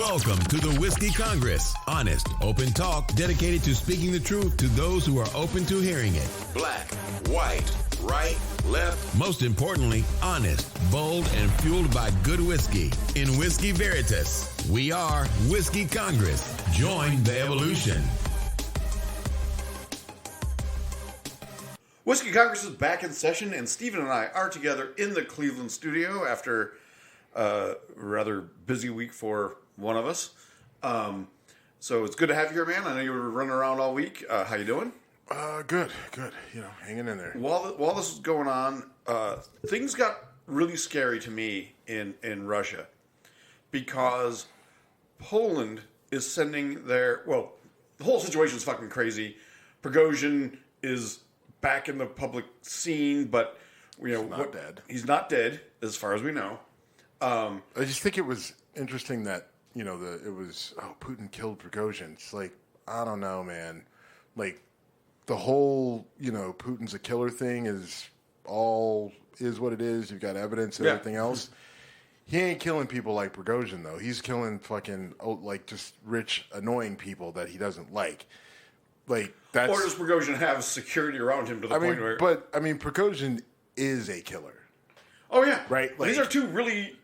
Welcome to the Whiskey Congress. Honest, open talk dedicated to speaking the truth to those who are open to hearing it. Black, white, right, left. Most importantly, honest, bold, and fueled by good whiskey. In Whiskey Veritas, we are Whiskey Congress. Join the evolution. Whiskey Congress is back in session, and Stephen and I are together in the Cleveland studio after a rather busy week for one of us. So it's good to have you here, man. I know you were running around all week. How you doing? Good. You know, hanging in there. While this was going on, things got really scary to me in Russia because Poland is sending their... Well, the whole situation is fucking crazy. Prigozhin is back in the public scene, but you know, he's not dead as far as we know. I just think it was interesting that, you know, Putin killed Prigozhin. It's like, I don't know, man. Like, the whole, you know, Putin's a killer thing is what it is. You've got evidence and everything else. He ain't killing people like Prigozhin, though. He's killing fucking, just rich, annoying people that he doesn't like. Like, that's... Or does Prigozhin have security around him to the point where... But, Prigozhin is a killer. Oh, yeah. Right? Like, these are two really...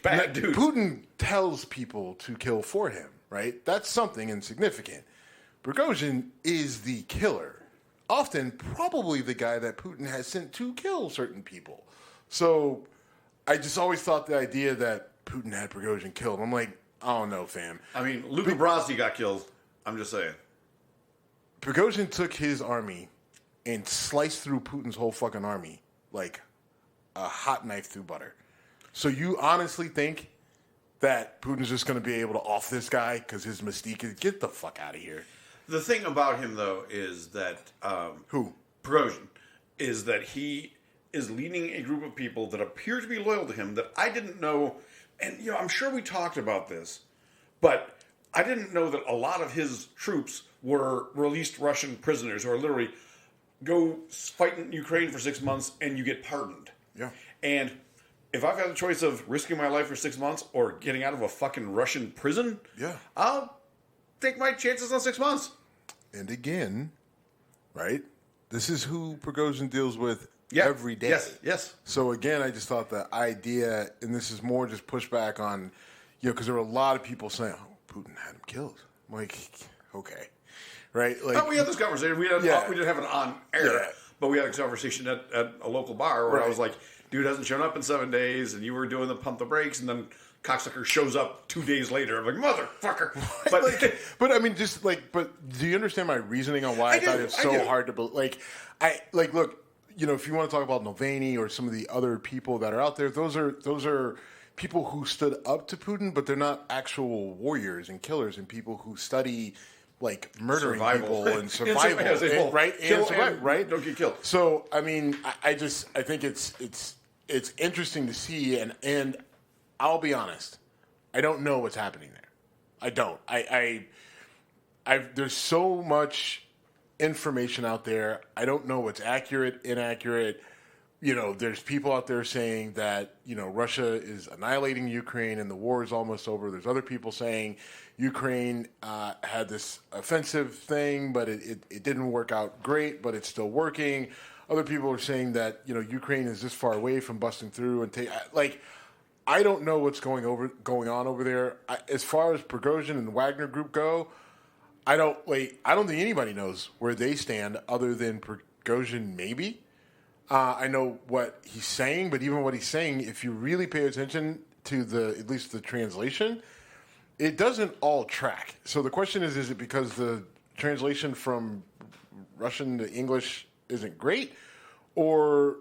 bad dudes. Putin tells people to kill for him, right? That's something insignificant. Prigozhin is the killer. Often, probably the guy that Putin has sent to kill certain people. So, I just always thought the idea that Putin had Prigozhin killed. I'm like, I don't know, fam. I mean, Luka Brozny got killed. I'm just saying. Prigozhin took his army and sliced through Putin's whole fucking army like a hot knife through butter. So you honestly think that Putin's just going to be able to off this guy because his mystique is... Get the fuck out of here. The thing about him, though, is that... Who? Prigozhin. Is that he is leading a group of people that appear to be loyal to him that I didn't know... And, you know, I'm sure we talked about this, but I didn't know that a lot of his troops were released Russian prisoners who are literally go fight in Ukraine for 6 months and you get pardoned. Yeah. And... if I've got the choice of risking my life for 6 months or getting out of a fucking Russian prison, I'll take my chances on 6 months. And again, right, this is who Prigozhin deals with every day. Yes. So again, I just thought the idea, and this is more just pushback on, you know, because there were a lot of people saying, oh, Putin had him killed. I'm like, okay. Right? Like, we had this conversation. We didn't have it on air, but we had a conversation at a local bar where I was like, dude hasn't shown up in 7 days, and you were doing the pump the brakes, and then cocksucker shows up 2 days later. I'm like, motherfucker. But I mean, but do you understand my reasoning on why I thought it was so hard to believe? Look, you know, if you want to talk about Navalny or some of the other people that are out there, those are people who stood up to Putin, but they're not actual warriors and killers and people who study like murdering people and survival, right? Right? Don't get killed. So, I mean, I think it's interesting to see, and I'll be honest, I don't know what's happening there. I don't. There's so much information out there. I don't know what's accurate, inaccurate. You know, there's people out there saying that, you know, Russia is annihilating Ukraine and the war is almost over. There's other people saying Ukraine had this offensive thing, but it didn't work out great, but it's still working. Other people are saying that, you know, Ukraine is this far away from busting through and I don't know what's going on over there. As far as Prigozhin and Wagner Group go, I don't think anybody knows where they stand other than Prigozhin maybe. I know what he's saying, but even what he's saying, if you really pay attention to at least the translation, it doesn't all track. So the question is it because the translation from Russian to English isn't great? Or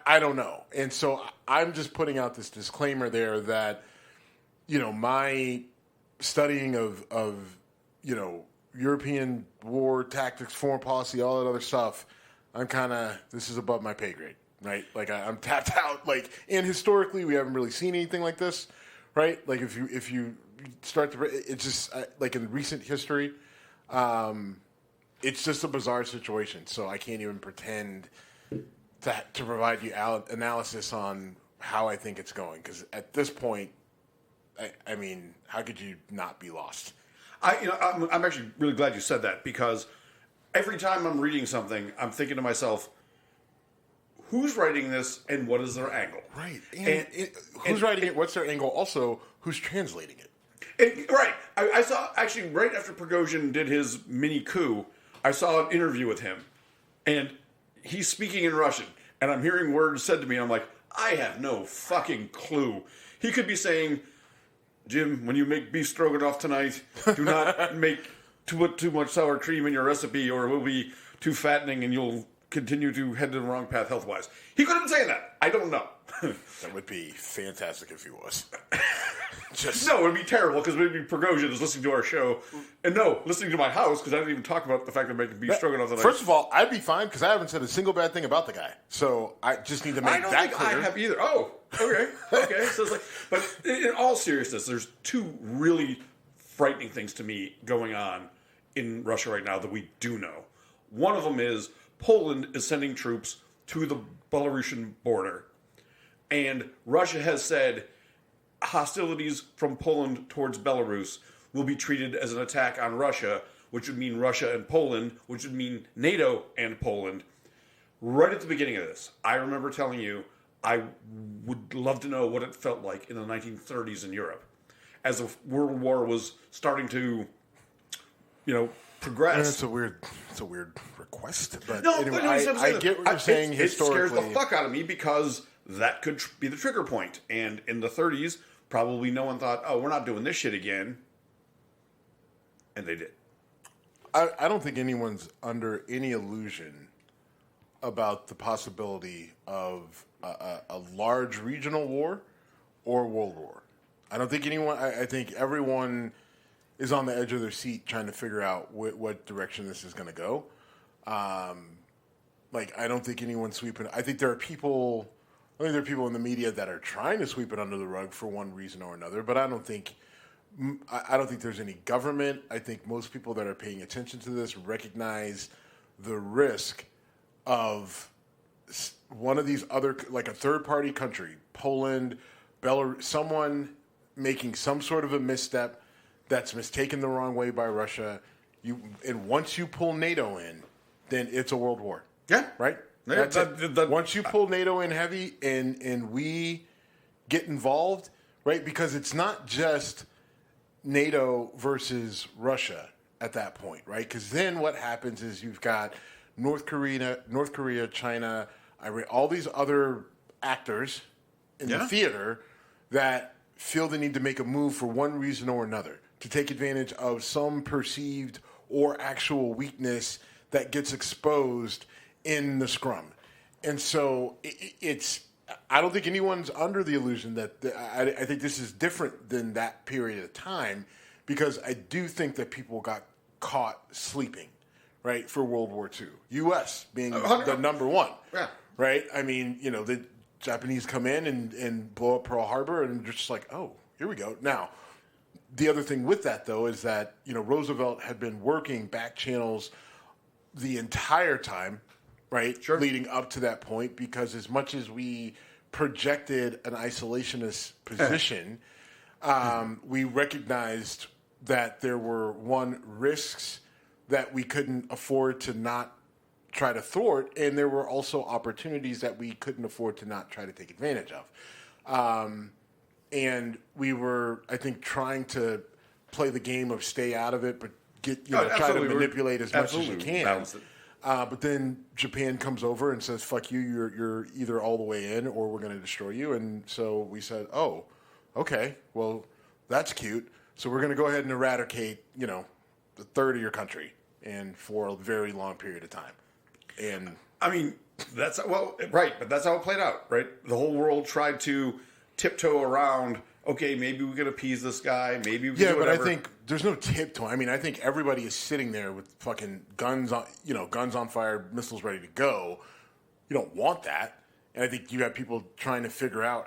I don't know. And so I'm just putting out this disclaimer there that, you know, my studying of you know, European war tactics, foreign policy, all that other stuff, this is above my pay grade, right? Like I'm tapped out. And historically, we haven't really seen anything like this, right? Like if you start to, it's just like in recent history, it's just a bizarre situation. So I can't even pretend to provide you analysis on how I think it's going, because at this point, I mean, how could you not be lost? I'm actually really glad you said that, because every time I'm reading something, I'm thinking to myself, who's writing this and what is their angle? Right. And who's writing it? What's their angle? Also, who's translating it? Right. I saw, actually, right after Prigozhin did his mini coup, I saw an interview with him, and he's speaking in Russian, and I'm hearing words said to me, and I'm like, I have no fucking clue. He could be saying, Jim, when you make beef stroganoff tonight, do not put too much sour cream in your recipe, or it will be too fattening and you'll continue to head to the wrong path health-wise. He could have been saying that. I don't know. That would be fantastic if he was. No, it would be terrible, because maybe Prigozhin is listening to our show, and listening to my house, because I didn't even talk about the fact that I'm making beef stroganoff tonight. First of all, I'd be fine, because I haven't said a single bad thing about the guy. So I just need to make that clear. I don't think I have either. Oh, okay. Okay. So it's like, but in all seriousness, there's two really frightening things to me going on in Russia right now that we do know. One of them is Poland is sending troops to the Belarusian border, and Russia has said hostilities from Poland towards Belarus will be treated as an attack on Russia, which would mean Russia and Poland, which would mean NATO and Poland. Right at the beginning of this, I remember telling you I would love to know what it felt like in the 1930s in Europe, as the World War was starting to, progress. It's a weird request, but no, anyway, but I get what you're saying historically. It scares the fuck out of me, because that could be the trigger point. And in the 30s, probably no one thought, oh, we're not doing this shit again. And they did. I don't think anyone's under any illusion about the possibility of a large regional war or world war. I don't think anyone, I think everyone is on the edge of their seat trying to figure out what direction this is going to go. I don't think anyone's sweeping. I think there are people in the media that are trying to sweep it under the rug for one reason or another, but I don't think there's any government. I think most people that are paying attention to this recognize the risk of one of these other, like a third-party country, Poland, Belarus, someone making some sort of a misstep that's mistaken the wrong way by Russia. And once you pull NATO in, then it's a world war. Yeah. Right? Once you pull NATO in heavy and we get involved, right? Because it's not just NATO versus Russia at that point, right? Because then what happens is you've got North Korea, China, all these other actors in the theater that feel the need to make a move for one reason or another, to take advantage of some perceived or actual weakness that gets exposed in the scrum. And so I don't think anyone's under the illusion that I think this is different than that period of time, because I do think that people got caught sleeping, right, for World War II. U.S. being the number one, right? I mean, the Japanese come in and blow up Pearl Harbor, and just like, oh, here we go. Now, the other thing with that, though, is that, Roosevelt had been working back channels the entire time, right, leading up to that point, because as much as we projected an isolationist position, we recognized that there were, risks that we couldn't afford to not try to thwart, and there were also opportunities that we couldn't afford to not try to take advantage of. And we were, I think, trying to play the game of stay out of it, but try to manipulate as much as you can. But then Japan comes over and says, fuck you, you're either all the way in or we're going to destroy you. And so we said, oh, okay, well, that's cute. So we're going to go ahead and eradicate, the third of your country, and for a very long period of time. And I mean, but that's how it played out, right? The whole world tried to tiptoe around, okay, maybe we can appease this guy, maybe we can do whatever. But I think there's no tiptoe. I mean, I think everybody is sitting there with fucking guns on fire, missiles ready to go. You don't want that. And I think you have people trying to figure out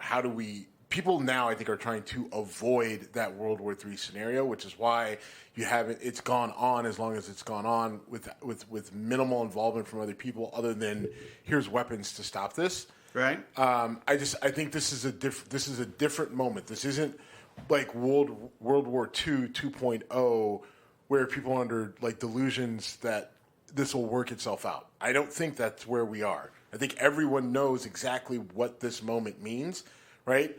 people now, I think, are trying to avoid that World War III scenario, which is why it's gone on as long as it's gone on with minimal involvement from other people, other than here's weapons to stop this. Right. I think this is a different moment. This isn't like World War II 2.0, where people are under like delusions that this will work itself out. I don't think that's where we are. I think everyone knows exactly what this moment means, right?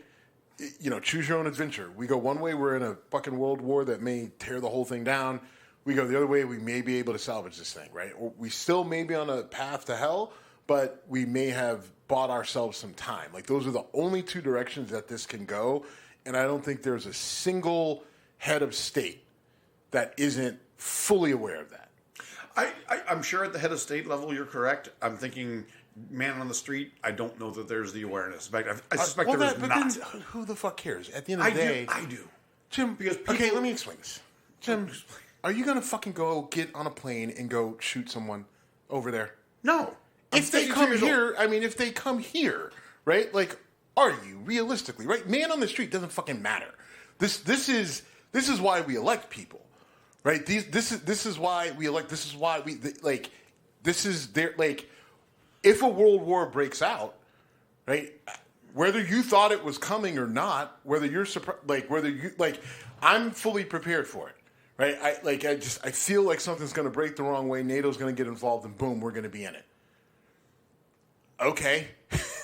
Choose your own adventure. We go one way, we're in a fucking world war that may tear the whole thing down. We go the other way, we may be able to salvage this thing, right? Or we still may be on a path to hell, but we may have bought ourselves some time. Like, those are the only two directions that this can go, and I don't think there's a single head of state that isn't fully aware of that. I'm sure at the head of state level you're correct. I'm thinking man on the street, I don't know that there's the awareness. In fact, I suspect there is not. Then who the fuck cares? At the end of the day... I do. Jim, okay, let me explain this. Jim, are you going to fucking go get on a plane and go shoot someone over there? No. If they come here, if they come here, right? Like, are you, realistically, right? Man on the street doesn't fucking matter. This is why we elect people. Right? This is why we elect. This is why this is their, like, if a world war breaks out, right? Whether you thought it was coming or not, whether you're surprised, I'm fully prepared for it, right? I feel like something's going to break the wrong way. NATO's going to get involved, and boom, we're going to be in it. Okay,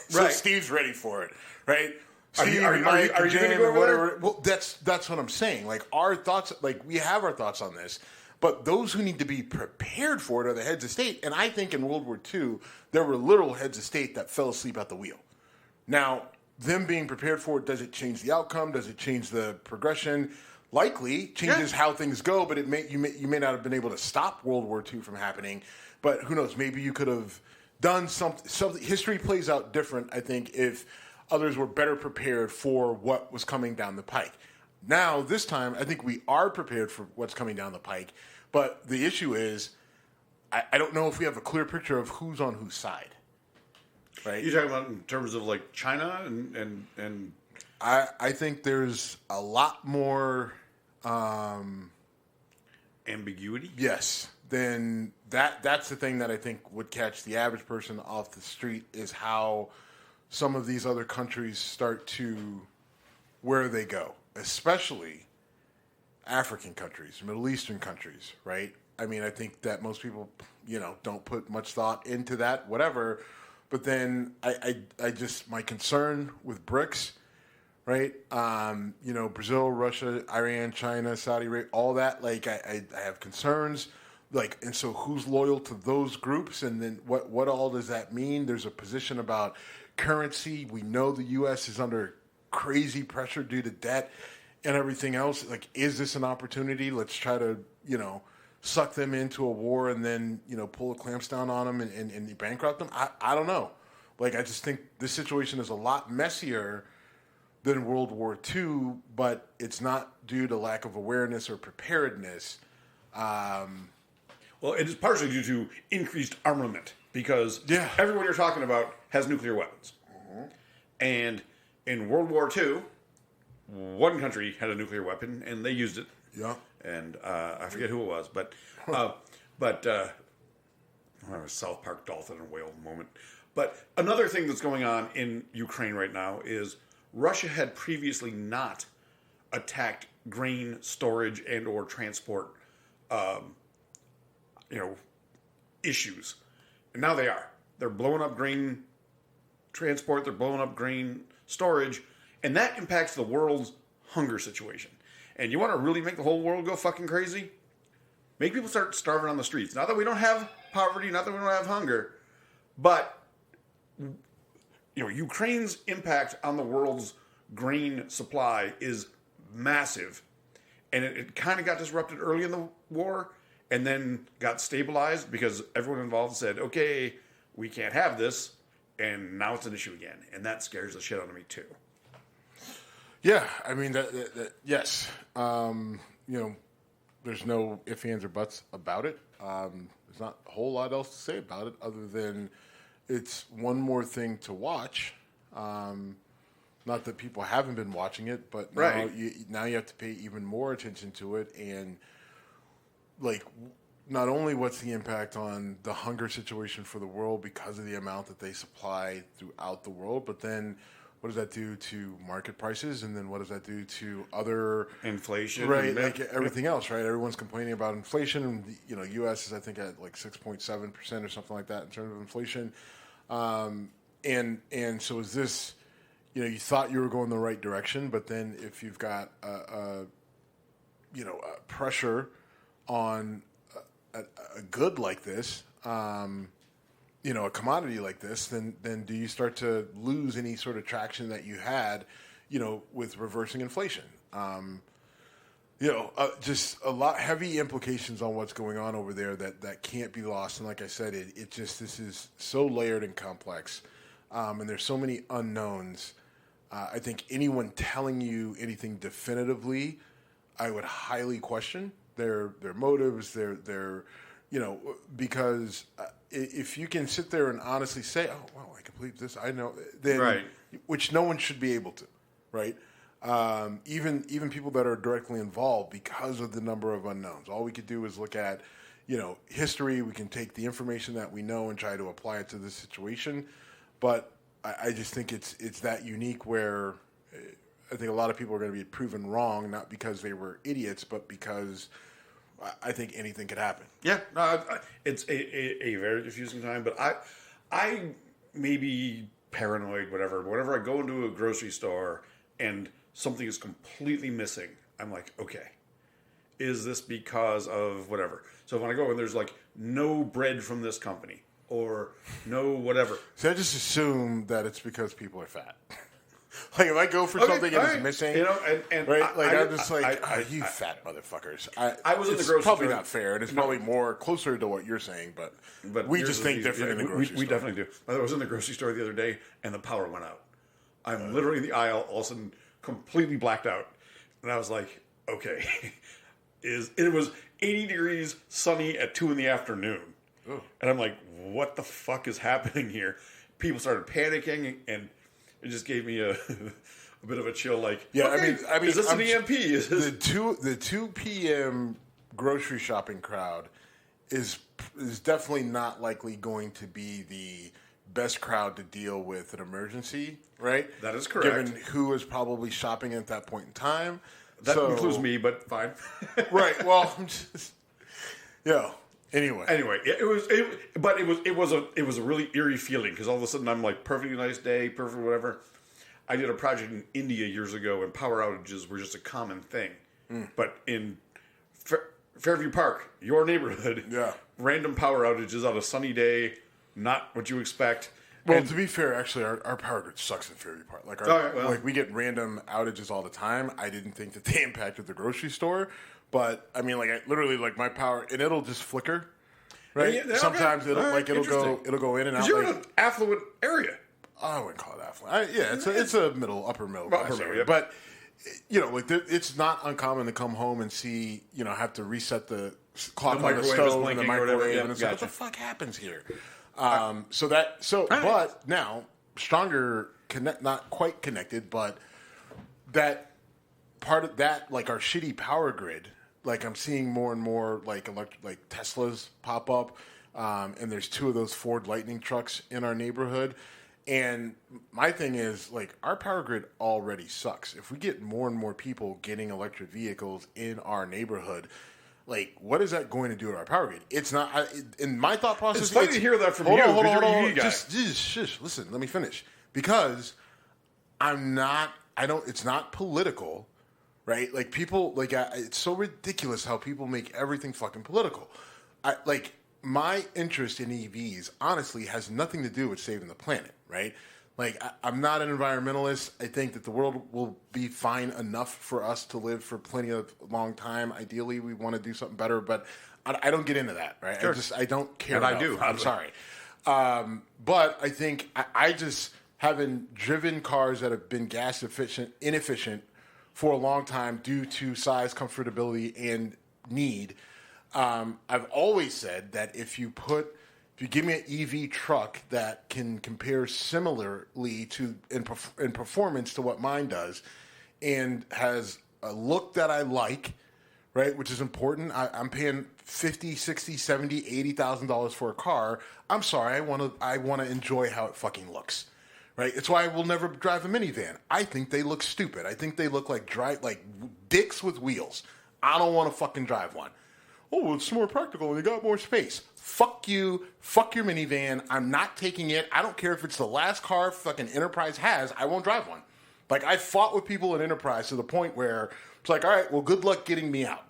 so right. Steve's ready for it, right? Are you going to go over there? Well, that's what I'm saying. Like, our thoughts, like, we have our thoughts on this, but those who need to be prepared for it are the heads of state. And I think in World War II, there were literal heads of state that fell asleep at the wheel. Now, them being prepared for it, does it change the outcome? Does it change the progression? Likely changes how things go, but you may not have been able to stop World War II from happening. But who knows? Maybe you could have done something. History plays out different, I think, if others were better prepared for what was coming down the pike. Now, this time, I think we are prepared for what's coming down the pike. But the issue is, I don't know if we have a clear picture of who's on whose side. Right? You're talking about in terms of, like, China and I think there's a lot more ambiguity. Yes. Then that's the thing that I think would catch the average person off the street, is how some of these other countries start to, where they go, especially African countries, Middle Eastern countries, right? I mean, I think that most people, don't put much thought into that, whatever. But then I just, my concern with BRICS, right? Brazil, Russia, Iran, China, Saudi Arabia, all that, like, I have concerns. Like, and so who's loyal to those groups? And then what all does that mean? There's a position about currency. We know the U.S. is under crazy pressure due to debt and everything else. Like, is this an opportunity? Let's try to, suck them into a war and then, pull the clamps down on them and bankrupt them. I don't know. Like, I just think this situation is a lot messier than World War II, but it's not due to lack of awareness or preparedness. Well, it is partially due to increased armament, because everyone you're talking about has nuclear weapons. Mm-hmm. And in World War II, one country had a nuclear weapon, and they used it. Yeah. And I forget who it was, but South Park dolphin and whale moment. But another thing that's going on in Ukraine right now is Russia had previously not attacked grain storage and or transport issues. And now they are. They're blowing up grain transport, they're blowing up grain storage, and that impacts the world's hunger situation. And you want to really make the whole world go fucking crazy? Make people start starving on the streets. Not that we don't have poverty, not that we don't have hunger, but Ukraine's impact on the world's grain supply is massive. And it kind of got disrupted early in the war, and then got stabilized because everyone involved said, okay, we can't have this, and now it's an issue again. And that scares the shit out of me, too. Yeah, I mean, yes. There's no ifs, ands, or buts about it. There's not a whole lot else to say about it other than it's one more thing to watch. Not that people haven't been watching it, but now you have to pay even more attention to it. And, like, not only what's the impact on the hunger situation for the world because of the amount that they supply throughout the world, but then what does that do to market prices, and then what does that do to other inflation, right? Like everything else, right? Everyone's complaining about inflation, and U.S. is I think at like 6.7% or something like that in terms of inflation, and so is this, you thought you were going the right direction, but then if you've got a pressure on a good like this, a commodity like this, then do you start to lose any sort of traction that you had, with reversing inflation? Just a lot heavy implications on what's going on over there that can't be lost. And like I said, this is so layered and complex, and there's so many unknowns. I think anyone telling you anything definitively, I would highly question their motives, their because if you can sit there and honestly say, oh, well, I can believe this, I know, then, right. Which no one should be able to, right? Even people that are directly involved, because of the number of unknowns. All we could do is look at, history. We can take the information that we know and try to apply it to this situation. But I just think it's that unique where I think a lot of people are going to be proven wrong, not because they were idiots, but because I think anything could happen. Yeah, no, it's a very confusing time, but I may be paranoid, whatever. But whenever I go into a grocery store and something is completely missing, I'm like, okay, is this because of whatever? So when I go and there's like no bread from this company or no whatever. So I just assume that it's because people are fat. Like if I go for something and it's missing, and right? I'm just like, you fat motherfuckers. I was in the grocery store. It's probably not fair, and it's probably more closer to what you're saying, but we just think different in the grocery store. We definitely do. I was in the grocery store the other day, and the power went out. I'm literally in the aisle, all of a sudden, completely blacked out, and I was like, okay, it was 80 degrees, sunny at 2 p.m, and I'm like, what the fuck is happening here? People started panicking, and it just gave me a bit of a chill. Like, yeah, okay, I mean, is this an EMP? Is this... The 2 p.m. grocery shopping crowd is definitely not likely going to be the best crowd to deal with an emergency, right? That is correct. Given who is probably shopping at that point in time. That includes me, but fine. Right. Well, I'm just, Anyway, it was a really eerie feeling because all of a sudden I'm like, perfectly nice day, perfect whatever. I did a project in India years ago, and power outages were just a common thing. But in Fairview Park, your neighborhood, random power outages on a sunny day, not what you expect. Well, to be fair, actually, our power grid sucks in Fairview Park. Like we get random outages all the time. I didn't think that they impacted the grocery store. But I mean, literally, my power, and it'll just flicker, right? Yeah, sometimes it'll go in and out. Because you're in an affluent area. I wouldn't call it affluent. It's a upper middle class area. But it's not uncommon to come home and see, have to reset the clock on the stove and the microwave, and it's like, what the fuck happens here? But now stronger, not quite connected, but that part of that, like our shitty power grid. Like I'm seeing more and more like Teslas pop up, and there's 2 of those Ford Lightning trucks in our neighborhood. And my thing is, like, our power grid already sucks. If we get more and more people getting electric vehicles in our neighborhood, like, what is that going to do to our power grid? It's not. In my thought process, it's funny to hear that from you. Hold on. Just listen. Let me finish. Because I'm not. I don't. It's not political. Right? Like, people, it's so ridiculous how people make everything fucking political. My interest in EVs, honestly, has nothing to do with saving the planet, right? Like, I'm not an environmentalist. I think that the world will be fine enough for us to live for plenty of long time. Ideally, we want to do something better, but I don't get into that, right? Sure. I don't care. And about I do. It. I'm sorry. But I think I just haven't driven cars that have been gas inefficient for a long time due to size, comfortability, and need. I've always said that if you give me an EV truck that can compare similarly to in performance to what mine does, and has a look that I like, right, which is important. I'm paying $50,000, $60,000, $70,000, $80,000 for a car. I'm sorry, I want to enjoy how it fucking looks. right? It's why I will never drive a minivan. I think they look stupid. I think they look like dicks with wheels. I don't want to fucking drive one. Oh, it's more practical and you got more space. Fuck you. Fuck your minivan. I'm not taking it. I don't care if it's the last car fucking Enterprise has. I won't drive one. Like, I fought with people in Enterprise to the point where it's like, all right, well, good luck getting me out.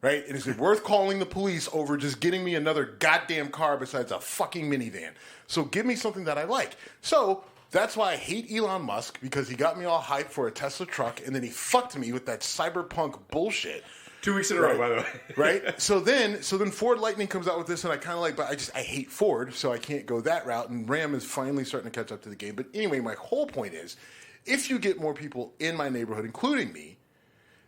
Right? And is it worth calling the police over just getting me another goddamn car besides a fucking minivan? So give me something that I like. So that's why I hate Elon Musk, because he got me all hyped for a Tesla truck and then he fucked me with that cyberpunk bullshit. 2 weeks in a row, by the way. Right? So then Ford Lightning comes out with this, and I kind of like, but I hate Ford, so I can't go that route. And Ram is finally starting to catch up to the game. But anyway, my whole point is, if you get more people in my neighborhood, including me,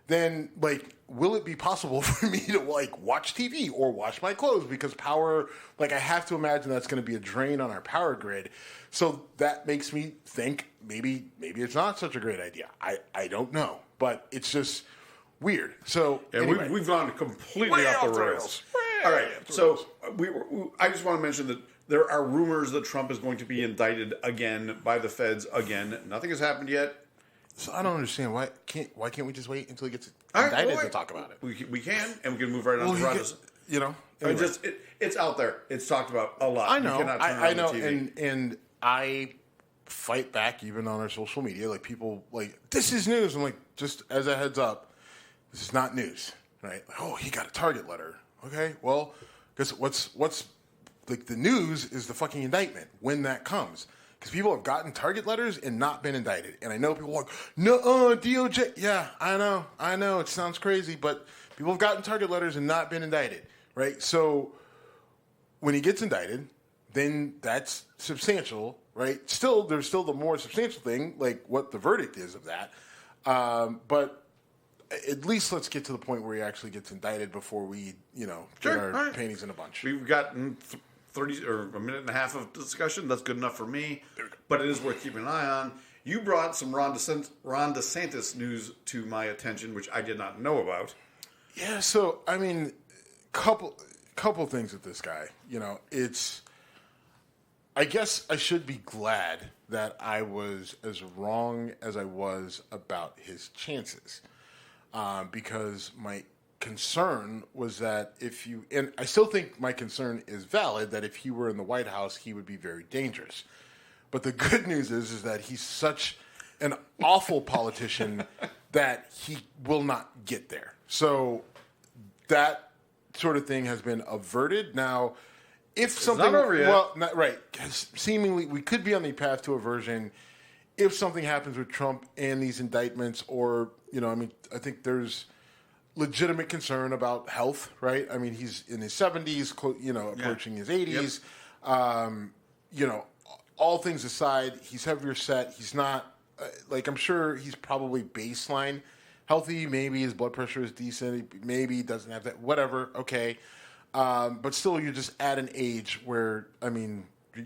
then like, will it be possible for me to like watch TV or wash my clothes? Because power, like, I have to imagine that's going to be a drain on our power grid. So that makes me think maybe it's not such a great idea. I don't know, but it's just weird. So anyway, we've gone completely off the rails. All right, so I just want to mention that there are rumors that Trump is going to be indicted again by the feds again. Nothing has happened yet. So I don't understand why can't we just wait until he gets indicted to talk about it? We can, and we can move right on to Ron DeSantis. You know, anyway. It's out there. It's talked about a lot. I know. You cannot turn it on know, the TV. and I fight back even on our social media. Like, people like, this is news. I'm like, just as a heads up, this is not news, right? Like, oh, he got a target letter. Okay, well, guess what's like, the news is the fucking indictment when that comes. Because people have gotten target letters and not been indicted. And I know people are like, no, DOJ. Yeah, I know. It sounds crazy, but people have gotten target letters and not been indicted, right? So when he gets indicted, then that's substantial, right? There's still the more substantial thing, like what the verdict is of that. But at least let's get to the point where he actually gets indicted before we, get our panties in a bunch. We've gotten 30 or a minute and a half of discussion. That's good enough for me, but it is worth keeping an eye on. You brought some Ron DeSantis news to my attention, which I did not know about. Yeah, so I mean, couple things with this guy. I guess I should be glad that I was as wrong as I was about his chances, because my concern was that and I still think my concern is valid, that if he were in the White House, he would be very dangerous. But the good news is that he's such an awful politician that he will not get there. So that sort of thing has been averted. Now, if something, not over yet. Well, not, right, seemingly we could be on the path to aversion if something happens with Trump and these indictments, or I think there's legitimate concern about health, right? I mean, he's in his 70s, approaching his 80s. Yep. All things aside, he's heavier set. He's not, I'm sure he's probably baseline healthy. Maybe his blood pressure is decent. Maybe he doesn't have that, whatever, okay. But still, you're just at an age where,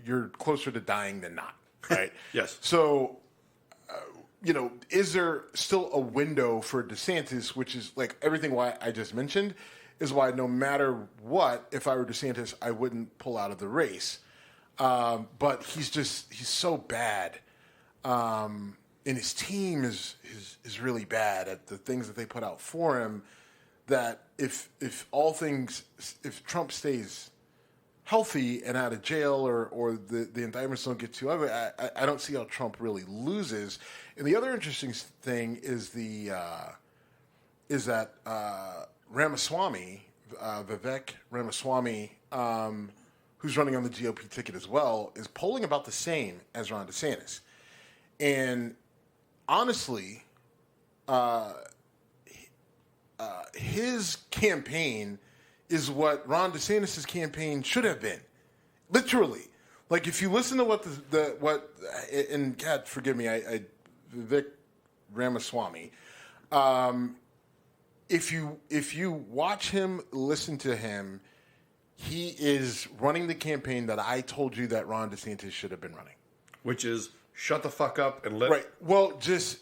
you're closer to dying than not, right? Yes. So, is there still a window for DeSantis, which is like everything why I just mentioned, is why no matter what, if I were DeSantis, I wouldn't pull out of the race. But he's so bad. And his team is really bad at the things that they put out for him, that if Trump stays healthy and out of jail, or the indictments don't get too ugly, I don't see how Trump really loses. And the other interesting thing is that Ramaswamy, Vivek Ramaswamy, who's running on the GOP ticket as well, is polling about the same as Ron DeSantis. And honestly, his campaign is what Ron DeSantis' campaign should have been, literally. Like, if you listen to what and God forgive me, Vivek Ramaswamy, if you watch him, listen to him, he is running the campaign that I told you that Ron DeSantis should have been running, which is shut the fuck up and let. Right. Well, just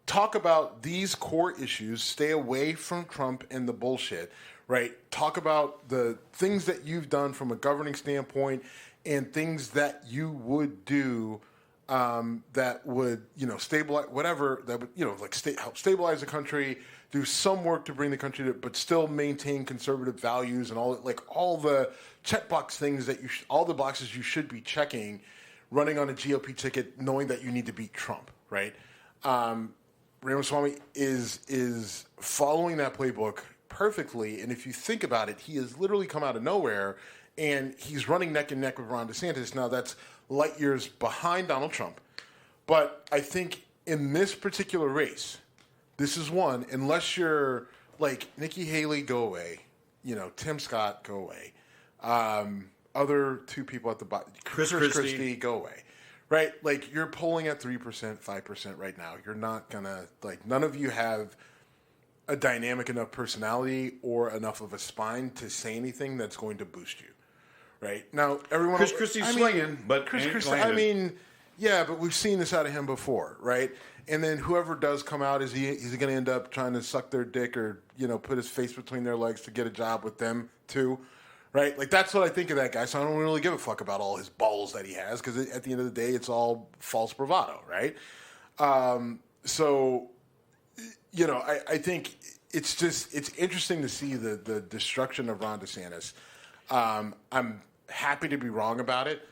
talk about these core issues. Stay away from Trump and the bullshit. Right. Talk about the things that you've done from a governing standpoint and things that you would do that would, stabilize whatever that would, help stabilize the country, do some work to bring the country to, but still maintain conservative values and all the checkbox things that all the boxes you should be checking, running on a GOP ticket, knowing that you need to beat Trump, right? Ramaswamy is following that playbook perfectly, and if you think about it, he has literally come out of nowhere, and he's running neck and neck with Ron DeSantis. Now, that's light years behind Donald Trump, but I think in this particular race, this is one, unless you're like Nikki Haley, go away, Tim Scott, go away, other two people at the bottom, Chris Christie, go away. Right, like you're polling at 3%, 5% right now. You're not gonna none of you have a dynamic enough personality or enough of a spine to say anything that's going to boost you. Right now, everyone. Chris Christie's swinging, but Chris Christie. Yeah, but we've seen this out of him before, right? And then whoever does come out, is he going to end up trying to suck their dick or put his face between their legs to get a job with them too? Right? Like, that's what I think of that guy, so I don't really give a fuck about all his balls that he has, because at the end of the day, it's all false bravado, right? I think it's interesting to see the destruction of Ron DeSantis. I'm happy to be wrong about it.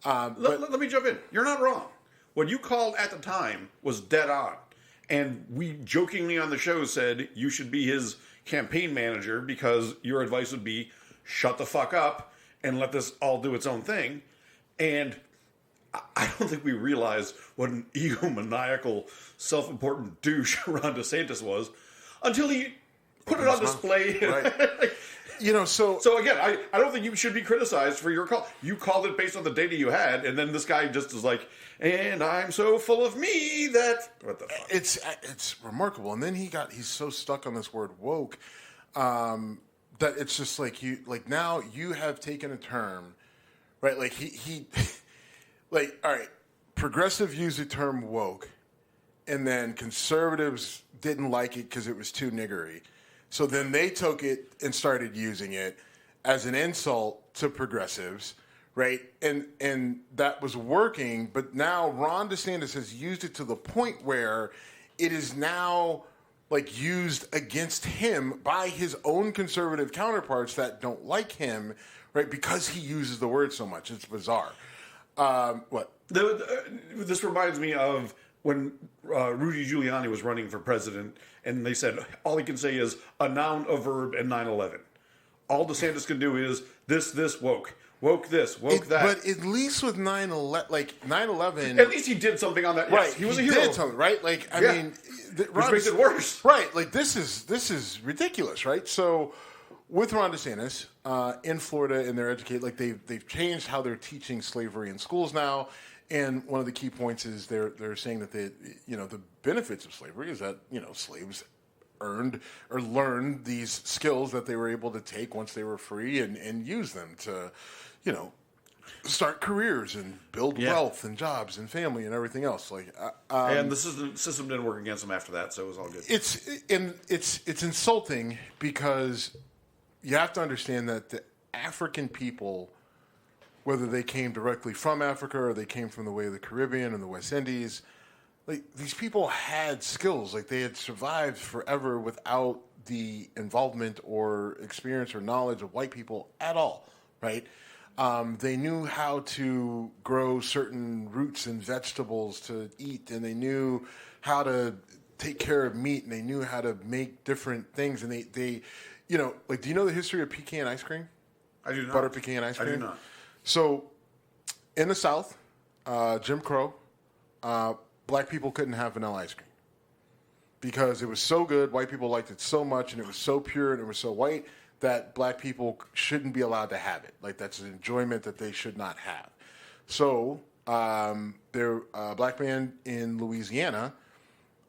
Let me jump in. You're not wrong. What you called at the time was dead on. And we jokingly on the show said you should be his campaign manager because your advice would be, shut the fuck up and let this all do its own thing. And I don't think we realized what an egomaniacal, self-important douche Ron DeSantis was until he put it on display. Right. So again, I don't think you should be criticized for your call. You called it based on the data you had, and then this guy just is like, and I'm so full of me that... What the fuck? It's remarkable. And then he's so stuck on this word woke, that it's just now you have taken a term, right? Like he all right, progressive used the term woke, and then conservatives didn't like it because it was too niggery. So then they took it and started using it as an insult to progressives, right? And that was working, but now Ron DeSantis has used it to the point where it is now used against him by his own conservative counterparts that don't like him, right? Because he uses the word so much. It's bizarre. What? This reminds me of when Rudy Giuliani was running for president, and they said all he can say is a noun, a verb, and 9/11. All DeSantis can do is this, woke this, woke that. But at least with 9/11, at least he did something on that. Yes, right, he was a hero. Did something, right? I mean, which makes it worse. Right, this is ridiculous, right? So with Ron DeSantis in Florida, and they're educated, they've changed how they're teaching slavery in schools now. And one of the key points is they're saying that the benefits of slavery is that slaves earned or learned these skills that they were able to take once they were free and use them to start careers and build wealth and jobs and family and everything else. And the system didn't work against them after that, so it was all good. It's insulting because you have to understand that the African people, whether they came directly from Africa or they came from the way of the Caribbean and the West Indies, these people had skills. They had survived forever without the involvement or experience or knowledge of white people at all, right? They knew how to grow certain roots and vegetables to eat, and they knew how to take care of meat, and they knew how to make different things. And they do you know the history of pecan ice cream? I do not. Butter pecan ice cream? I do not. So, in the South, Jim Crow, black people couldn't have vanilla ice cream because it was so good, white people liked it so much, and it was so pure and it was so white that black people shouldn't be allowed to have it. That's an enjoyment that they should not have. So, a black man in Louisiana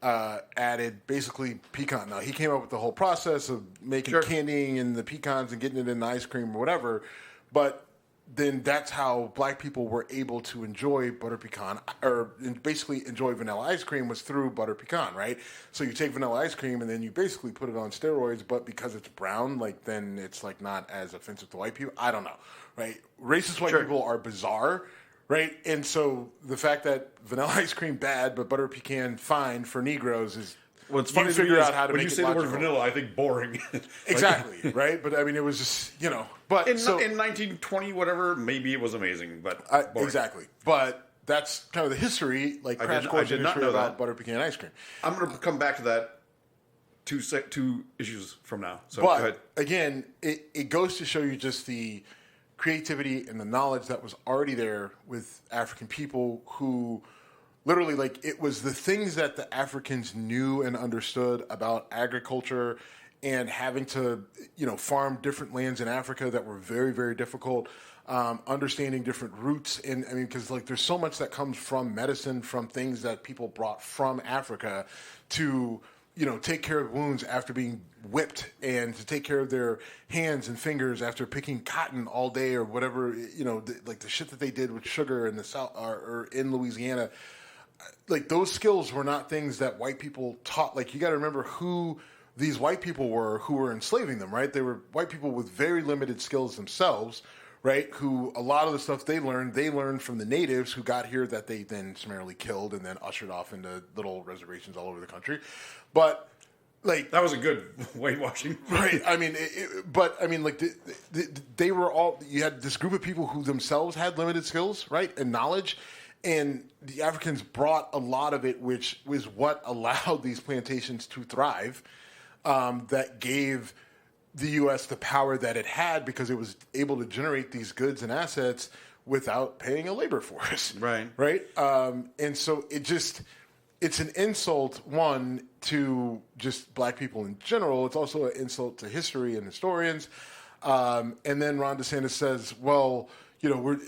added basically pecan. Now, he came up with the whole process of making candying and the pecans and getting it in the ice cream or whatever, but then that's how black people were able to enjoy butter pecan, or basically enjoy vanilla ice cream, was through butter pecan, right? So you take vanilla ice cream and then you basically put it on steroids, but because it's brown, then it's not as offensive to white people. I don't know, right? Racist white people are bizarre, right? And so the fact that vanilla ice cream bad, but butter pecan fine for Negroes is What's funny you to me figure is out how to when make you it say the word logical. vanilla, I think boring. Exactly, right? But I mean, it was just, but in so 1920, whatever, maybe it was amazing, but boring. exactly. But that's kind of the history, like crash course in did not history know about that. butter pecan ice cream. I'm going to come back to that two issues from now. So go ahead. But again, it goes to show you just the creativity and the knowledge that was already there with African people who literally, like, it was the things that the Africans knew and understood about agriculture and having to, farm different lands in Africa that were very, very difficult. Understanding different roots, and I mean, because like there's so much that comes from medicine, from things that people brought from Africa to, take care of wounds after being whipped, and to take care of their hands and fingers after picking cotton all day or whatever, like the shit that they did with sugar in the South or in Louisiana. Like those skills were not things that white people taught. Like you got to remember who these white people were who were enslaving them, right? They were white people with very limited skills themselves, right? Who a lot of the stuff they learned from the natives who got here that they then summarily killed and then ushered off into little reservations all over the country. But like That was a good whitewashing. right. I mean, they were all. You had this group of people who themselves had limited skills, right, and knowledge, and the Africans brought a lot of it, which was what allowed these plantations to thrive. That gave the U.S. the power that it had because it was able to generate these goods and assets without paying a labor force. Right. Right. And so it's an insult, one, to just black people in general. It's also an insult to history and historians. And then Ron DeSantis says, well,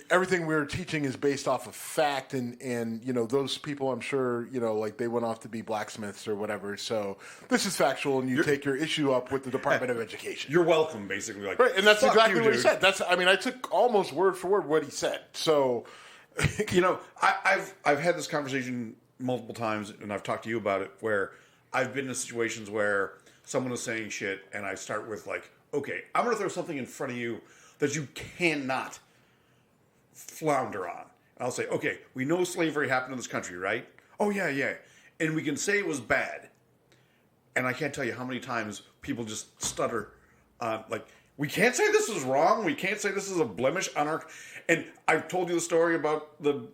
everything we're teaching is based off of fact. And those people, I'm sure, like they went off to be blacksmiths or whatever. So this is factual, and you take your issue up with the Department of Education. You're welcome, basically. Like, Right, and that's fuck exactly you, what he dude. said. I took almost word for word what he said. So, I've had this conversation multiple times, and I've talked to you about it, where I've been in situations where someone is saying shit, and I start with like, okay, I'm going to throw something in front of you that you cannot flounder on. And I'll say, okay, we know slavery happened in this country, right? Oh, yeah. And we can say it was bad. And I can't tell you how many times people just stutter. Like, we can't say this is wrong. We can't say this is a blemish on our... And I've told you the story about the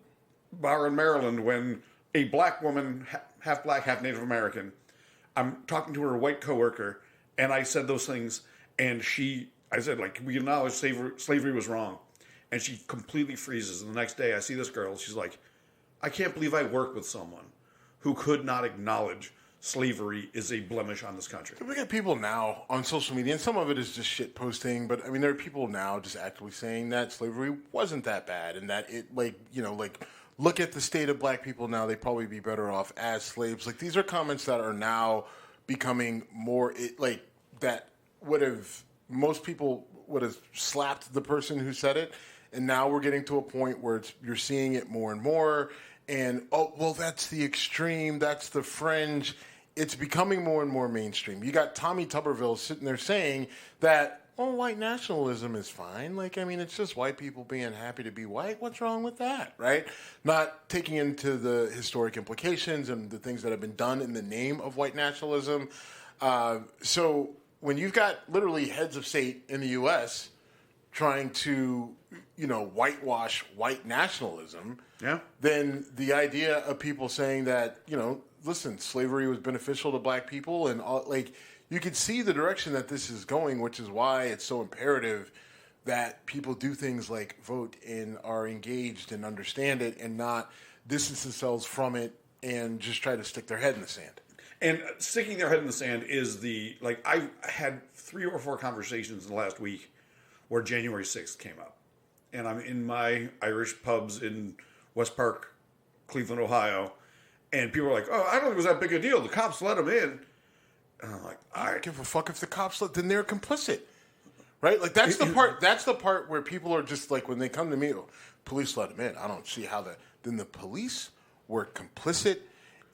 bar in Maryland when a black woman, half black, half Native American, I'm talking to her white coworker, and I said those things, and I said, like, we acknowledge slavery was wrong. And she completely freezes. And the next day I see this girl, she's like, I can't believe I work with someone who could not acknowledge slavery is a blemish on this country. we got people now on social media, and some of it is just shit posting, but I mean, there are people now just actively saying that slavery wasn't that bad, and that it, look at the state of black people now, they'd probably be better off as slaves. Like, these are comments that are now becoming more, that most people would have slapped the person who said it. And now we're getting to a point where you're seeing it more and more. And, oh, well, that's the extreme. That's the fringe. It's becoming more and more mainstream. You got Tommy Tuberville sitting there saying that, oh, white nationalism is fine. Like, I mean, it's just white people being happy to be white. What's wrong with that, right? Not taking into the historic implications and the things that have been done in the name of white nationalism. So when you've got literally heads of state in the U.S. trying to, whitewash white nationalism, then the idea of people saying that, listen, slavery was beneficial to black people and all, like, you can see the direction that this is going, which is why it's so imperative that people do things like vote and are engaged and understand it and not distance themselves from it and just try to stick their head in the sand. And sticking their head in the sand is I had 3 or 4 conversations in the last week where January 6th came up. And I'm in my Irish pubs in West Park, Cleveland, Ohio, and people are like, oh, I don't think it was that big a deal. The cops let them in. And I'm like, all right. I don't give a fuck if the cops then they're complicit. Right? Like, that's the part where people are just like, when they come to me, oh, police let them in. I don't see how then the police were complicit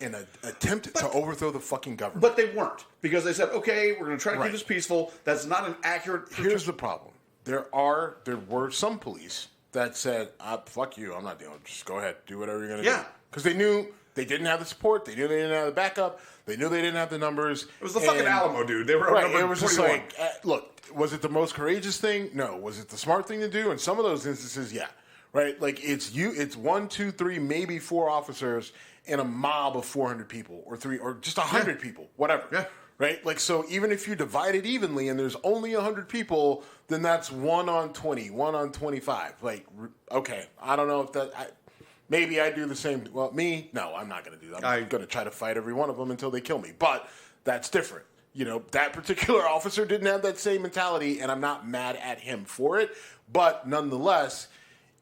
in an attempt to overthrow the fucking government. But they weren't, because they said, okay, we're going to try to keep this peaceful. That's not an accurate... Here's the problem. There were some police that said, fuck you, I'm not dealing. Just go ahead, do whatever you're going to do. Yeah. Because they knew they didn't have the support. They knew they didn't have the backup. They knew they didn't have the numbers. It was the fucking Alamo, dude. They were right. number It was 21. just like, look, was it the most courageous thing? No. Was it the smart thing to do? In some of those instances, yeah. Right? Like, it's 1, 2, 3, maybe 4 officers in a mob of 400 people or 3 or just 100 people, whatever. Yeah. Right? Like, so even if you divide it evenly and there's only 100 people, then that's 1 on 20, 1 on 25. Like, okay, I don't know if that... Maybe I do the same. Well, me, no, I'm not going to do that. I'm going to try to fight every one of them until they kill me. But that's different. You know, that particular officer didn't have that same mentality, and I'm not mad at him for it. But nonetheless,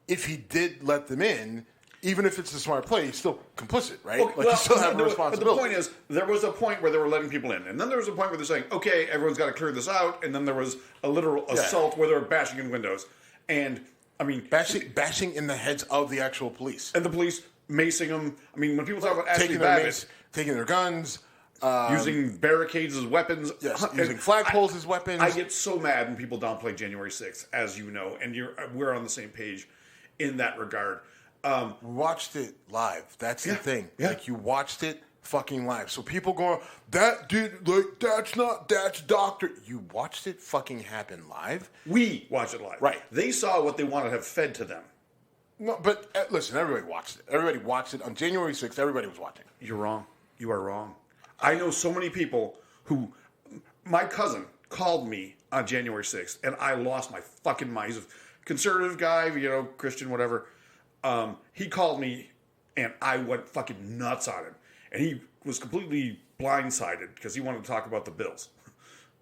if he did let them in, even if it's a smart play, he's still complicit, right? Okay, like, you still have a responsibility. But the point is, there was a point where they were letting people in. And then there was a point where they're saying, okay, everyone's got to clear this out. And then there was a literal assault where they were bashing in windows. And... I mean, bashing in the heads of the actual police. And the police macing them. I mean, when people talk about Ashley taking their Babbitt... mace, taking their guns. Using barricades as weapons. Yes, using flagpoles as weapons. I get so mad when people downplay January 6th, as you know. And we're on the same page in that regard. We watched it live. That's the thing. Yeah. Like, you watched it fucking live. So people going, that dude, like, that's doctor. You watched it fucking happen live? We watched it live. Right. They saw what they wanted to have fed to them. No, but listen, everybody watched it. Everybody watched it. On January 6th, everybody was watching. You're wrong. You are wrong. I know so many people who... My cousin called me on January 6th, and I lost my fucking mind. He's a conservative guy, you know, Christian, whatever. He called me, and I went fucking nuts on him. And he was completely blindsided because he wanted to talk about the Bills,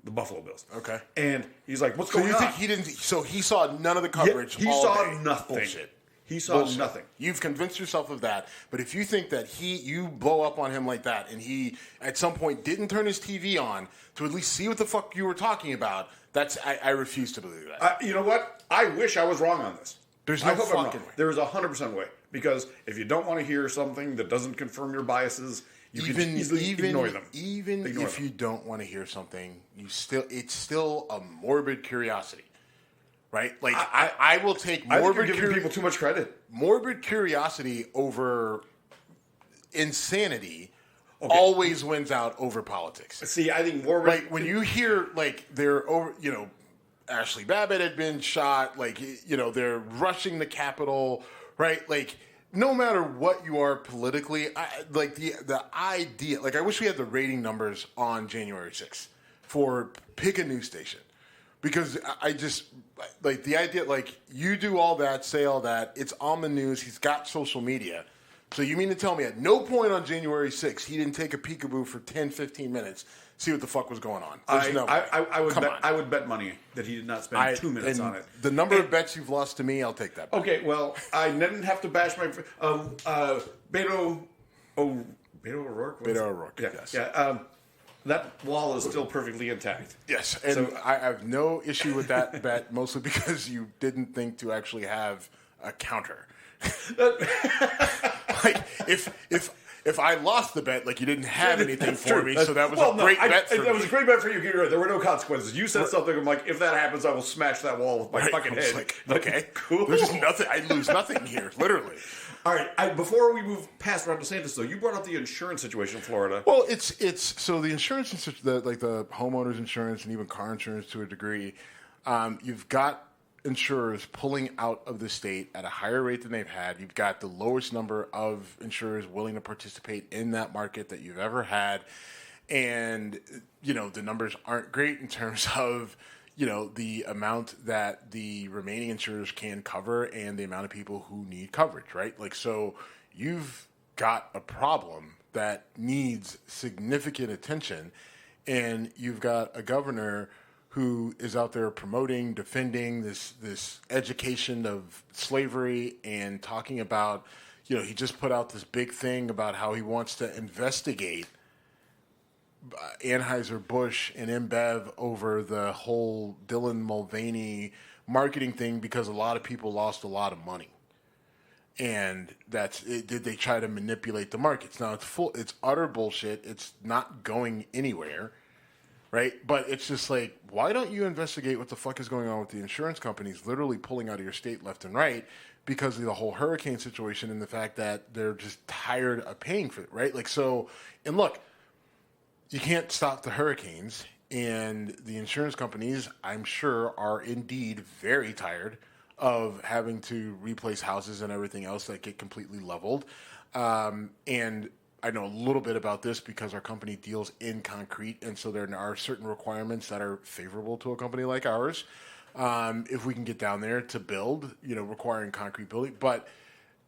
the Buffalo Bills. Okay. And he's like, "What's going on?" So you think he didn't? So he saw none of the coverage. He all saw day. nothing. Bullshit. He saw Bullshit. nothing. You've convinced yourself of that. But if you think that you blow up on him like that, and he at some point didn't turn his TV on to at least see what the fuck you were talking about, I refuse to believe that. You know what? I wish I was wrong on this. There's no fucking way. There is 100% way, because if you don't want to hear something that doesn't confirm your biases, you can easily ignore them. Even Ignore if them. you don't want to hear something, it's still a morbid curiosity, right? Like I will take I think morbid you're giving people too much credit. Morbid curiosity over insanity always wins out over politics. See, I think morbid. Like when you hear like they're over, you know, Ashley Babbitt had been shot, like, you know, they're rushing the Capitol, right? Like, no matter what you are politically, like the idea, like I wish we had the rating numbers on January 6th for pick a news station. Because I just, like the idea, like you do all that, say all that, it's on the news, he's got social media. So you mean to tell me at no point on January 6th he didn't take a peekaboo for 10, 15 minutes, see what the fuck was going on? I would bet money that he did not spend 2 minutes on it. The number of bets you've lost to me, I'll take that bet. Okay, well, I didn't have to bash my Beto O'Rourke. Beto O'Rourke, yeah, yes. Yeah, that wall is still perfectly intact. Yes, and I have no issue with that bet, mostly because you didn't think to actually have a counter. Like if I lost the bet, like you didn't have anything for me, so that was a great bet for me. That was a great bet for you. There were no consequences. You said something. I'm like, if that happens, I will smash that wall with my fucking head. Like, okay, cool. There's just nothing. I lose nothing here, literally. All right. Before we move past Ron DeSantis, though, you brought up the insurance situation in Florida. Well, it's so the insurance, like the homeowners insurance and even car insurance to a degree, you've got insurers pulling out of the state at a higher rate than they've had. You've got the lowest number of insurers willing to participate in that market that you've ever had. And, you know, the numbers aren't great in terms of, you know, the amount that the remaining insurers can cover and the amount of people who need coverage, right? Like, so you've got a problem that needs significant attention, and you've got a governor who is out there promoting, defending this education of slavery and talking about, you know, he just put out this big thing about how he wants to investigate Anheuser-Busch and InBev over the whole Dylan Mulvaney marketing thing because a lot of people lost a lot of money. And that's it. Did they try to manipulate the markets? Now it's utter bullshit. It's not going anywhere. right? But it's just like, why don't you investigate what the fuck is going on with the insurance companies literally pulling out of your state left and right because of the whole hurricane situation and the fact that they're just tired of paying for it, right? Like, so, and look, you can't stop the hurricanes, and the insurance companies, I'm sure, are indeed very tired of having to replace houses and everything else that get completely leveled. And I know a little bit about this because our company deals in concrete, and so there are certain requirements that are favorable to a company like ours. If we can get down there to build, requiring concrete building. But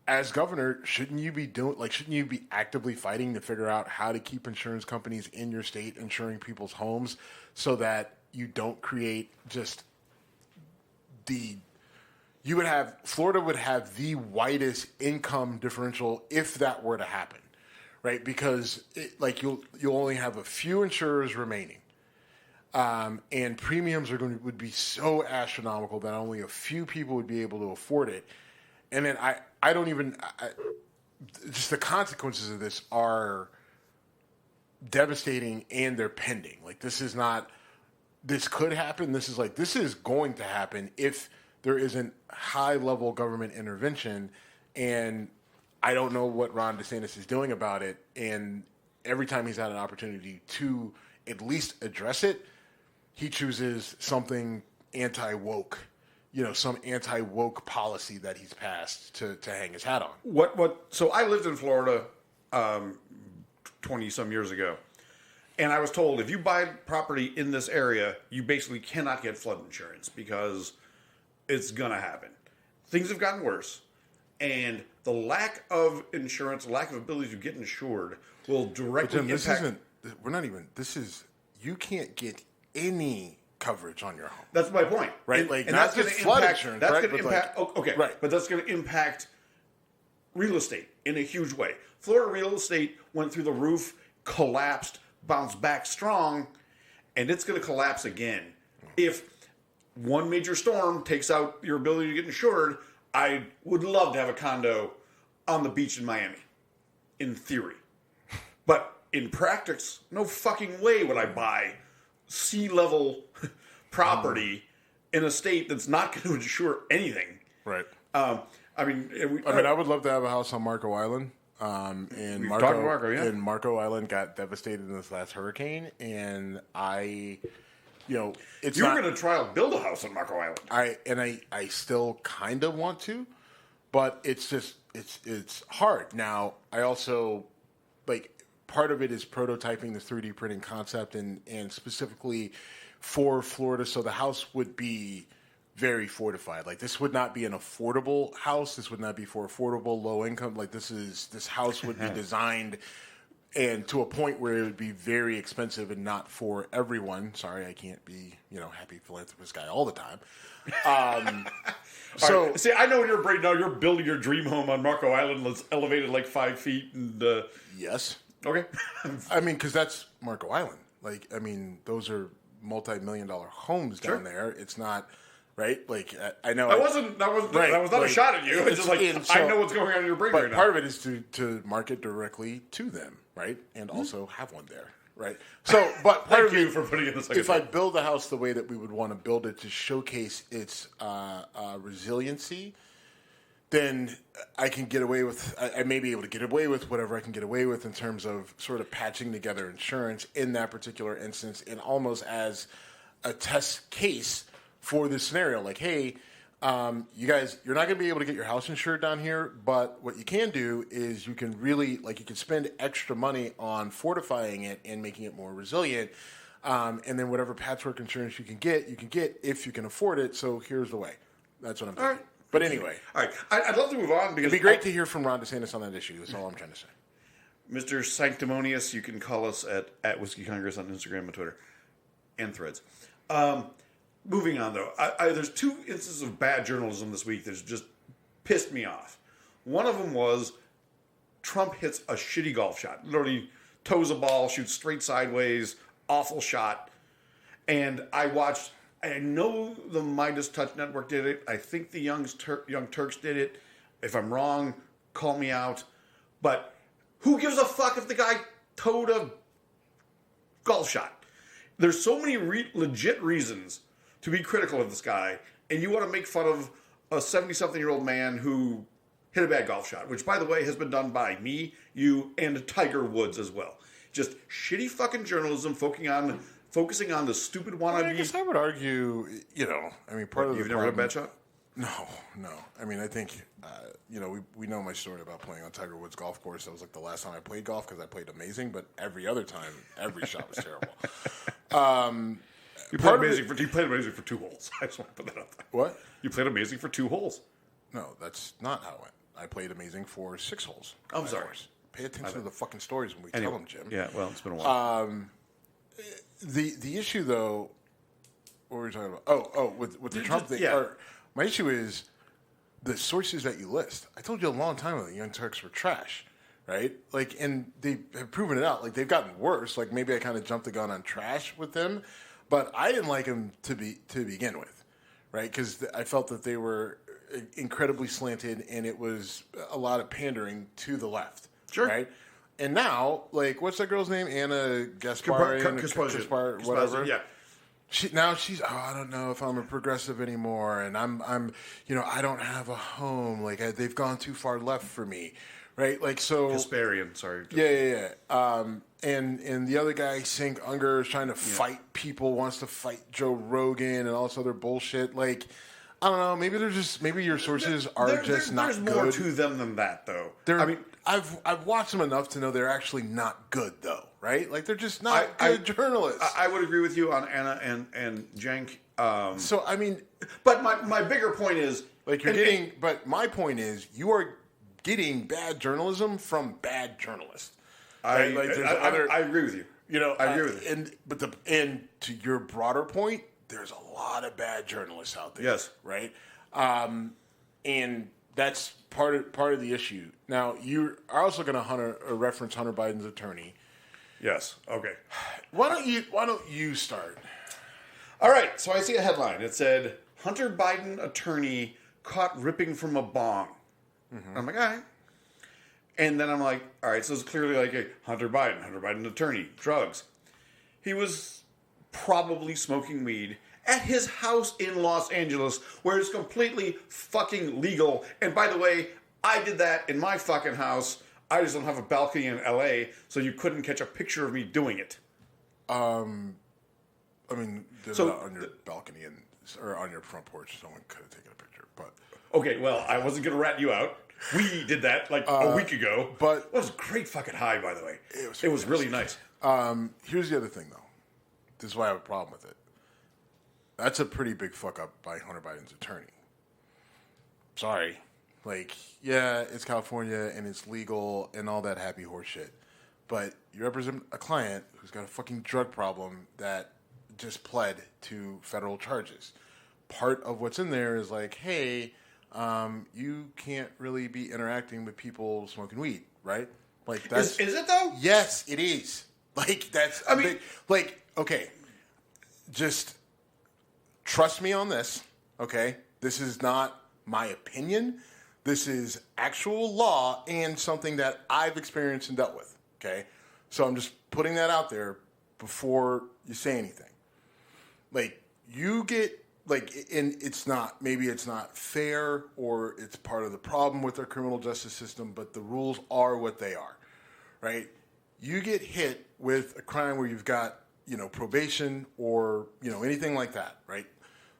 as governor, shouldn't you be actively fighting to figure out how to keep insurance companies in your state insuring people's homes so that you don't create just Florida would have the widest income differential if that were to happen, right? Because you'll only have a few insurers remaining. And premiums would be so astronomical that only a few people would be able to afford it. And then just the consequences of this are devastating, and they're pending. Like, this could happen. This is going to happen if there isn't high level government intervention. And I don't know what Ron DeSantis is doing about it. And every time he's had an opportunity to at least address it, he chooses something anti-woke, some anti-woke policy that he's passed to hang his hat on. So I lived in Florida 20 some years ago, and I was told if you buy property in this area, you basically cannot get flood insurance because it's going to happen. Things have gotten worse, and the lack of insurance, lack of ability to get insured will directly impact... You can't get any coverage on your home. That's my point. Right? And not just flood insurance, that's right? Going to impact... okay, right. But that's going to impact real estate in a huge way. Florida real estate went through the roof, collapsed, bounced back strong, and it's going to collapse again. If one major storm takes out your ability to get insured, I would love to have a condo on the beach in Miami, in theory. But in practice, no fucking way would I buy sea-level property in a state that's not going to insure anything. Right. I would love to have a house on Marco Island. And Marco Island got devastated in this last hurricane, and you're going to try to build a house on Marco Island. I still kind of want to, but it's just it's hard. Now, I also part of it is prototyping the 3D printing concept and specifically for Florida, so the house would be very fortified. Like, this would not be an affordable house. This would not be for affordable low income. Like, this house would be designed and to a point where it would be very expensive and not for everyone. Sorry, I can't be, happy philanthropist guy all the time. So right. See, I know in your brain now you're building your dream home on Marco Island that's elevated like 5 feet. And yes. Okay. Because that's Marco Island. Those are multi-million-dollar homes down there. It's not right. I know that was not a shot at you. It's just I know what's going on in your brain right now. Part of it is to market directly to them, right, and also have one there, right. So, but part Thank you for putting in the second. If I build the house the way that we would want to build it to showcase its resiliency, then I can get away with. I may be able to get away with whatever I can get away with in terms of sort of patching together insurance in that particular instance, and almost as a test case for this scenario. Like, hey, you guys, you're not going to be able to get your house insured down here, but what you can do is you can really, you can spend extra money on fortifying it and making it more resilient, and then whatever patchwork insurance you can get if you can afford it. So here's the way. That's what I'm thinking. All right. But anyway. All right. I'd love to move on because it'd be great to hear from Ron DeSantis on that issue. That's all I'm trying to say. Mr. Sanctimonious, you can call us at Whiskey Congress on Instagram and Twitter and Threads. Moving on, though, there's two instances of bad journalism this week that's just pissed me off. One of them was Trump hits a shitty golf shot. Literally toes a ball, shoots straight sideways, awful shot. And I know the Midas Touch Network did it. I think the Young Turks did it. If I'm wrong, call me out. But who gives a fuck if the guy towed a golf shot? there's so many legit reasons to be critical of this guy, and you want to make fun of a 70-something-year-old man who hit a bad golf shot, which, by the way, has been done by me, you, and Tiger Woods as well. Just shitty fucking journalism focusing on the stupid wannabe. I guess I would argue, part of the You've never hit a bad shot? No. I mean, I think, we know my story about playing on Tiger Woods golf course. That was like the last time I played golf because I played amazing, but every other time, every shot was terrible. You played amazing for 2 holes. I just want to put that out there. What? You played amazing for 2 holes. No, that's not how it went. I played amazing for 6 holes. I'm sorry. Course. Pay attention to the fucking stories when we tell them, Jim. Yeah, well, it's been a while. The issue, though, what were we talking about? With the Trump thing. Yeah. My issue is the sources that you list. I told you a long time ago the Young Turks were trash, right? Like, and they have proven it out. Like, they've gotten worse. Like, maybe I kind of jumped the gun on trash with them, but I didn't like them to begin with, right? Because I felt that they were incredibly slanted, and it was a lot of pandering to the left. Sure. Right? And now, like, what's that girl's name? Anna Gaspar, whatever. Yeah. She's I don't know if I'm a progressive anymore, and I'm I don't have a home. Like, they've gone too far left for me, right? Like, so Kasparian, sorry. Yeah. And the other guy, Sink Unger, is trying to fight people, wants to fight Joe Rogan and all this other bullshit. Like, I don't know. Maybe your sources are not good. There's more to them than that, though. I've watched them enough to know they're actually not good, though. Right? Like, they're just not good journalists. I would agree with you on Anna and Cenk. So I mean, but my bigger point is like But my point is, you are getting bad journalism from bad journalists. I agree with you. I agree with you. And to your broader point, there's a lot of bad journalists out there. Yes. Right. And that's part of the issue. Now, you are also going to reference Hunter Biden's attorney. Yes. Okay. Why don't you start? All right. So I see a headline. It said Hunter Biden attorney caught ripping from a bong. Mm-hmm. I'm like, all right. And then I'm like, all right. So it's clearly like a Hunter Biden attorney, drugs. He was probably smoking weed at his house in Los Angeles, where it's completely fucking legal. And by the way, I did that in my fucking house. I just don't have a balcony in LA, so you couldn't catch a picture of me doing it. I mean, not on your balcony or on your front porch. Someone could have taken a picture, but okay. Well, I wasn't gonna rat you out. We did that like a week ago. But it was a great fucking high, by the way. It was really nice. Here's the other thing, though. This is why I have a problem with it. That's a pretty big fuck up by Hunter Biden's attorney. Sorry. Like, yeah, it's California and it's legal and all that happy horse shit. But you represent a client who's got a fucking drug problem that just pled to federal charges. Part of what's in there is like, hey, you can't really be interacting with people smoking weed, right? Like, that's is it though? Yes, it is. Like, that's big, okay, just trust me on this, okay? This is not my opinion. This is actual law and something that I've experienced and dealt with, okay? So I'm just putting that out there before you say anything. Like, you get, like, and maybe it's not fair or it's part of the problem with our criminal justice system, but the rules are what they are, right? You get hit with a crime where you've got, probation or, anything like that, right?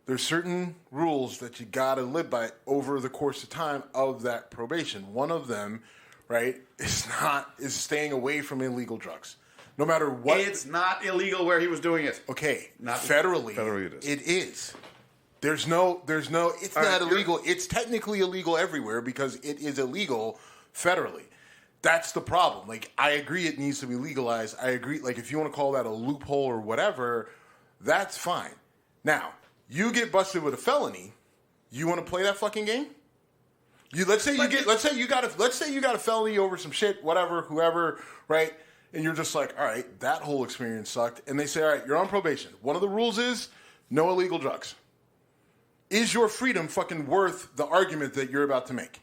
There's certain rules that you got to live by over the course of time of that probation. One of them, right, is staying away from illegal drugs. No matter what. It's not illegal where he was doing it. Okay. Not federally. Federally it is. It is. It's not illegal. It's technically illegal everywhere because it is illegal federally. That's the problem. Like, I agree it needs to be legalized. I agree, like, if you want to call that a loophole or whatever, that's fine. Now, you get busted with a felony. You want to play that fucking game? Let's say you got a felony over some shit, whatever, whoever, right? And you're just like, all right, that whole experience sucked. And they say, all right, you're on probation. One of the rules is no illegal drugs. Is your freedom fucking worth the argument that you're about to make?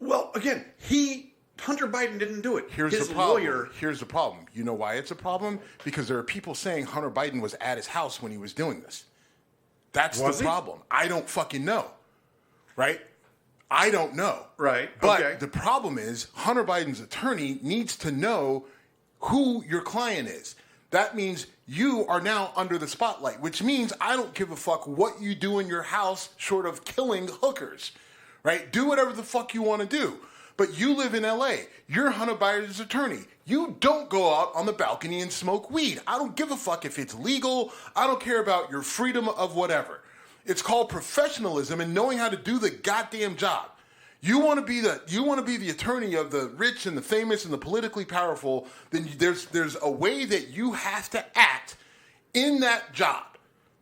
Well, again, he Hunter Biden didn't do it. Here's His the problem. lawyer. Here's the problem. You know why it's a problem? Because there are people saying Hunter Biden was at his house when he was doing this. That's the problem. I don't fucking know. Right? I don't know. Right. But the problem is Hunter Biden's attorney needs to know who your client is. That means you are now under the spotlight, which means I don't give a fuck what you do in your house short of killing hookers. Right? Do whatever the fuck you want to do. But you live in LA. You're Hunter Biden's attorney. You don't go out on the balcony and smoke weed. I don't give a fuck if it's legal. I don't care about your freedom of whatever. It's called professionalism and knowing how to do the goddamn job. You want to be the attorney of the rich and the famous and the politically powerful, then there's a way that you have to act in that job.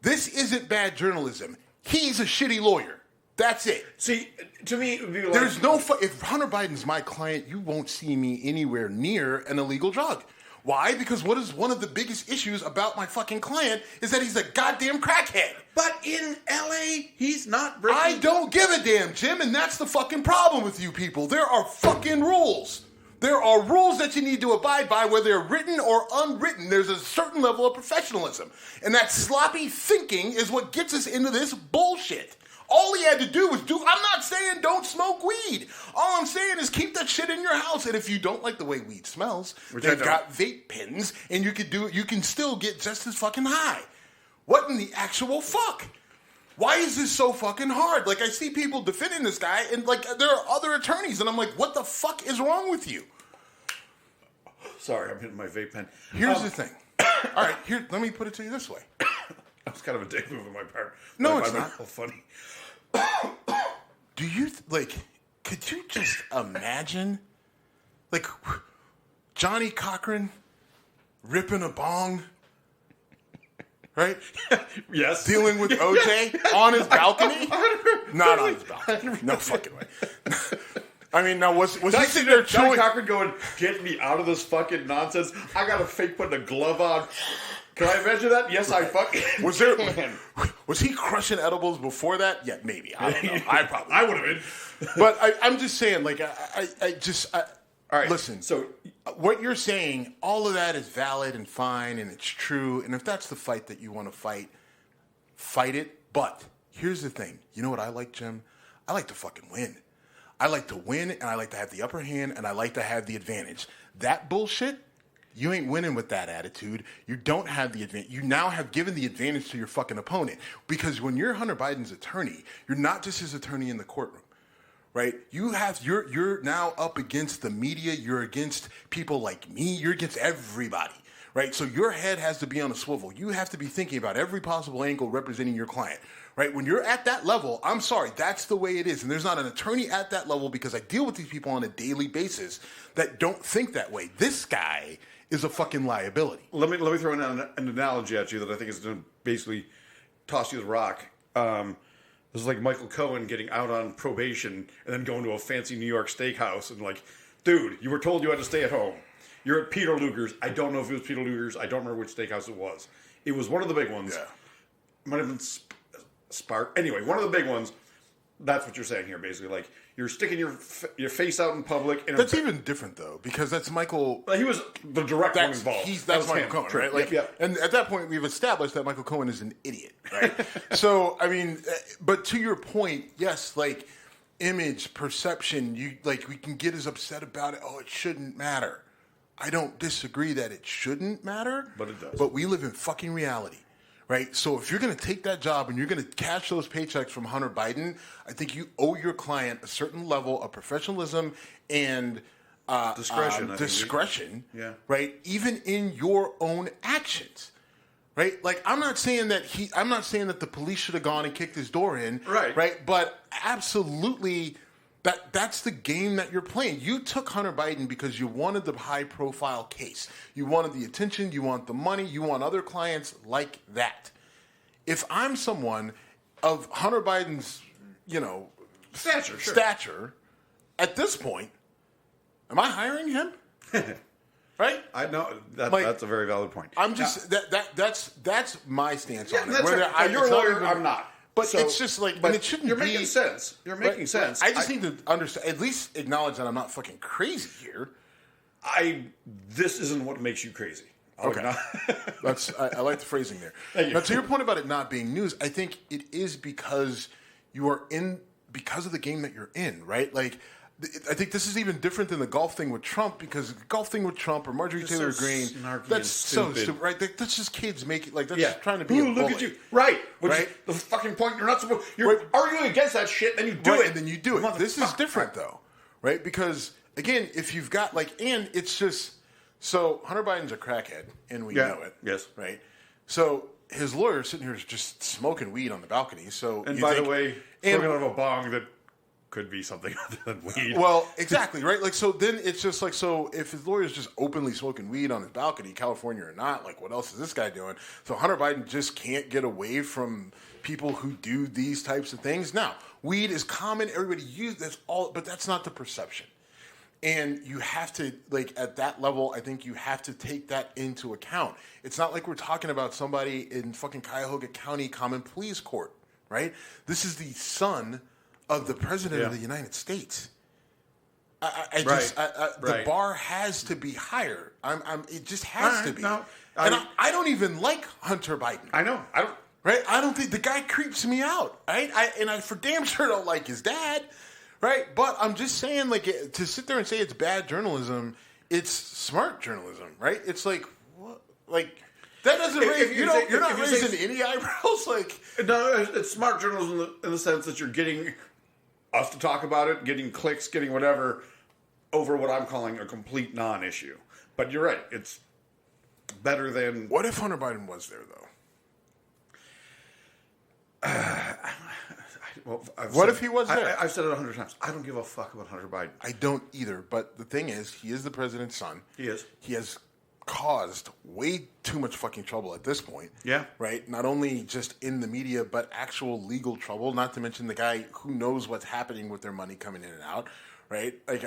This isn't bad journalism. He's a shitty lawyer. That's it. See, to me, it would be like... There's no... If Hunter Biden's my client, you won't see me anywhere near an illegal drug. Why? Because what is one of the biggest issues about my fucking client is that he's a goddamn crackhead. But in L.A., he's not breaking... I don't give a damn, Jim, and that's the fucking problem with you people. There are fucking rules. There are rules that you need to abide by, whether they're written or unwritten. There's a certain level of professionalism. And that sloppy thinking is what gets us into this bullshit. All he had to do was I'm not saying don't smoke weed. All I'm saying is keep that shit in your house. And if you don't like the way weed smells, they've got vape pens and you can still get just as fucking high. What in the actual fuck? Why is this so fucking hard? Like, I see people defending this guy and like there are other attorneys and I'm like, what the fuck is wrong with you? Sorry, I'm hitting my vape pen. Here's the thing. All right, here, let me put it to you this way. That was kind of a dick move on my part. No, it's not. Funny. Do you, could you just imagine, Johnny Cochran ripping a bong, right? Yes. Dealing with OJ on his balcony? Not on his balcony. No fucking way. I mean, now, was he sitting there Johnny chewing? Cochran going, get me out of this fucking nonsense. I got to fake putting a glove on. Can I imagine that? Yes, I fucking Was he crushing edibles before that? Yeah, maybe. I don't know. I would have been. But I'm just saying, all right, listen. So what you're saying, all of that is valid and fine, and it's true. And if that's the fight that you want to fight it. But here's the thing. You know what I like, Jim? I like to fucking win. I like to win, and I like to have the upper hand, and I like to have the advantage. That bullshit. You ain't winning with that attitude. You don't have the advantage. You now have given the advantage to your fucking opponent. Because when you're Hunter Biden's attorney, you're not just his attorney in the courtroom, right? You're now up against the media. You're against people like me. You're against everybody, right? So your head has to be on a swivel. You have to be thinking about every possible angle representing your client, right? When you're at that level, I'm sorry, that's the way it is. And there's not an attorney at that level because I deal with these people on a daily basis that don't think that way. This guy is a fucking liability. Let me throw an analogy at you that I think is going to basically toss you the rock. This is like Michael Cohen getting out on probation and then going to a fancy New York steakhouse and like, dude, you were told you had to stay at home. You're at Peter Luger's. I don't know if it was Peter Luger's. I don't remember which steakhouse it was. It was one of the big ones. Yeah. Might have been Spark. Anyway, one of the big ones. That's what you're saying here, basically. Like, you're sticking your face out in public. That's even different, though, because that's Michael... Well, he was the direct one involved. That's Michael Cohen, right? Like, yeah. And at that point, we've established that Michael Cohen is an idiot, right? So, I mean, but to your point, yes, like, image, perception, we can get as upset about it. Oh, it shouldn't matter. I don't disagree that it shouldn't matter. But it does. But we live in fucking reality. Right? So if you're going to take that job and you're going to cash those paychecks from Hunter Biden, I think you owe your client a certain level of professionalism and discretion. Yeah. Right? Even in your own actions. Right? Like, I'm not saying that the police should have gone and kicked his door in. Right. Right? But absolutely, that's the game that you're playing. You took Hunter Biden because you wanted the high-profile case. You wanted the attention. You want the money. You want other clients like that. If I'm someone of Hunter Biden's, stature, at this point, am I hiring him? Right? I know that's a very valid point. I'm just that's my stance on it. That's right. You're a lawyer. I'm not. But it's just like, but and it shouldn't you're be. making sense. You're making sense. I just need to understand, at least acknowledge that I'm not fucking crazy here. This isn't what makes you crazy. Okay. I like the phrasing there. Thank you. Now, to your point about it not being news, I think it is because you are because of the game that you're in, right? Like, I think this is even different than the golf thing with Trump, because the golf thing with Trump or Marjorie Taylor Greene, that's so stupid, right? That's just kids making, like, that's just trying to be a bully. Look at you. Right. Which is the fucking point. You're not supposed, you're arguing against that shit, then you do it. And then you do it. This is different, though, right? Because, again, if you've got, like, and it's just, so Hunter Biden's a crackhead, and we know it. Yes. Right? So his lawyer sitting here is just smoking weed on the balcony. So, and by the way, smoking out of a bong that could be something other than weed. Well, exactly, right? Like, so then it's just like, so if his lawyer's just openly smoking weed on his balcony, California or not, like, what else is this guy doing? So Hunter Biden just can't get away from people who do these types of things. Now, weed is common, everybody uses, that's all, but that's not the perception. And you have to, like, at that level, I think you have to take that into account. It's not like we're talking about somebody in fucking Cuyahoga County Common Pleas Court, right? This is the son of the president of the United States. The bar has to be higher. It just has to be. No, I don't even like Hunter Biden. I know. I don't. Right? I don't think the guy creeps me out. Right? I for damn sure don't like his dad. Right? But I'm just saying, like, to sit there and say it's bad journalism, it's smart journalism. Right? It's like, what? Like, that doesn't raise. You're not raising any eyebrows. Like, no, it's smart journalism in the sense that you're getting us to talk about it, getting clicks, getting whatever, over what I'm calling a complete non-issue. But you're right. It's better than... What if Hunter Biden was there, though? What if he was there? I've said it 100 times. I don't give a fuck about Hunter Biden. I don't either. But the thing is, he is the president's son. He is. He has caused way too much fucking trouble at this point. Yeah. Right? Not only just in the media, but actual legal trouble, not to mention the guy who knows what's happening with their money coming in and out. Right? Like,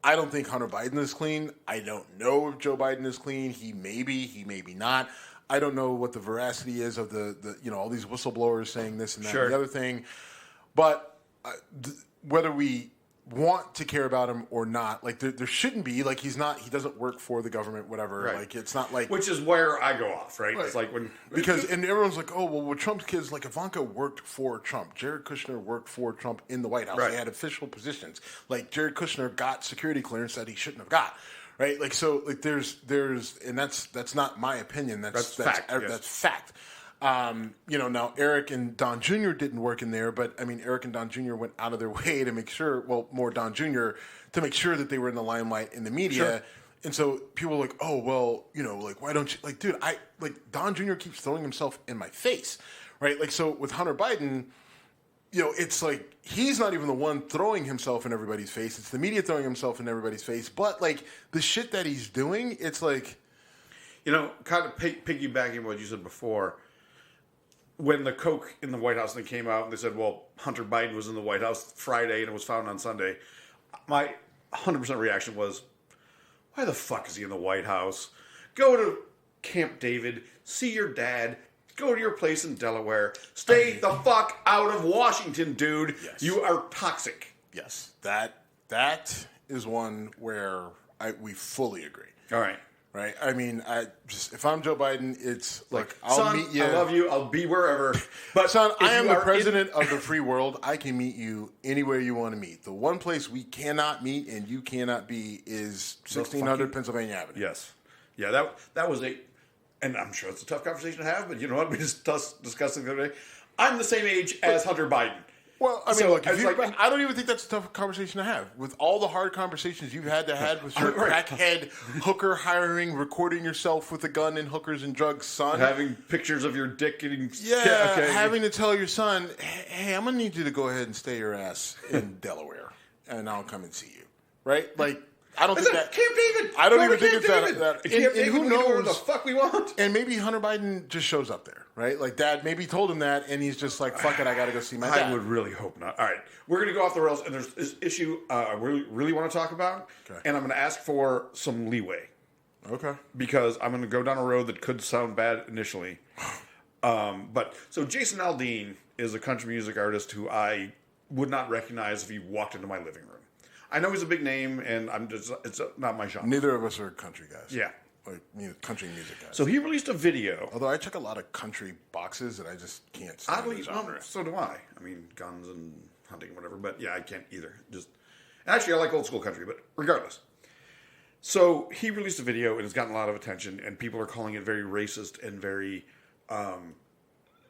I don't think Hunter Biden is clean. I don't know if Joe Biden is clean. He may be not. I don't know what the veracity is of the all these whistleblowers saying this and that and the other thing. But whether we want to care about him or not, like, there shouldn't be, like, he doesn't work for the government, whatever. Right. Like, it's not like, which is where I go off, right? It's like when and everyone's like, oh, well, with Trump's kids, like, Ivanka worked for Trump, Jared Kushner worked for Trump in the White House. Right. They had official positions. Like, Jared Kushner got security clearance that he shouldn't have got. Right, like, so, like, there's, and that's not my opinion. That's fact. That's fact. Now Eric and Don Jr. didn't work in there, but I mean, Eric and Don Jr. went out of their way to make sure. Well, more Don Jr. to make sure that they were in the limelight in the media. Sure. And so people are like, oh, well, like, why don't you, like, dude, Don Jr. keeps throwing himself in my face, right? Like, so with Hunter Biden, it's like, he's not even the one throwing himself in everybody's face. It's the media throwing himself in everybody's face. But, like, the shit that he's doing, it's like... kind of piggybacking what you said before, when the coke in the White House thing came out and they said, well, Hunter Biden was in the White House Friday and it was found on Sunday, my 100% reaction was, why the fuck is he in the White House? Go to Camp David, see your dad, go to your place in Delaware. Stay the fuck out of Washington, dude. Yes. You are toxic. Yes. That is one where we fully agree. All right. Right? I mean, if I'm Joe Biden, it's like, I'll meet you. I love you. I'll be wherever. But son, I am the president of the free world. I can meet you anywhere you want to meet. The one place we cannot meet and you cannot be is 1600 Pennsylvania Avenue. Yes. Yeah, that was and I'm sure it's a tough conversation to have, but you know what? We just discussed it the other day. I'm the same age as Hunter Biden. Well, I mean, look, I don't even think that's a tough conversation to have. With all the hard conversations you've had to have with your crackhead hooker hiring, recording yourself with a gun and hookers and drugs, son. Having pictures of your dick getting... having to tell your son, hey, I'm going to need you to go ahead and stay your ass in Delaware, and I'll come and see you. Right? Like... I don't think that Camp David. I don't even think it's that. And who knows where the fuck we want? And maybe Hunter Biden just shows up there, right? Like, Dad maybe told him that, and he's just like, "Fuck it, I got to go see my dad." I would really hope not. All right, we're going to go off the rails, and there's this issue I really want to talk about, and I'm going to ask for some leeway. Okay. Because I'm going to go down a road that could sound bad initially. But so Jason Alrdean is a country music artist who I would not recognize if he walked into my living room. I know he's a big name, and it's not my genre. Neither of us are country guys. Yeah. Like country music guys. So he released a video. Although I check a lot of country boxes, and I just can't stand Oddly, the genre. so do I. I mean, guns and hunting and whatever. But yeah, I can't either. Actually, I like old school country, but regardless. So he released a video, and it's gotten a lot of attention, and people are calling it very racist and very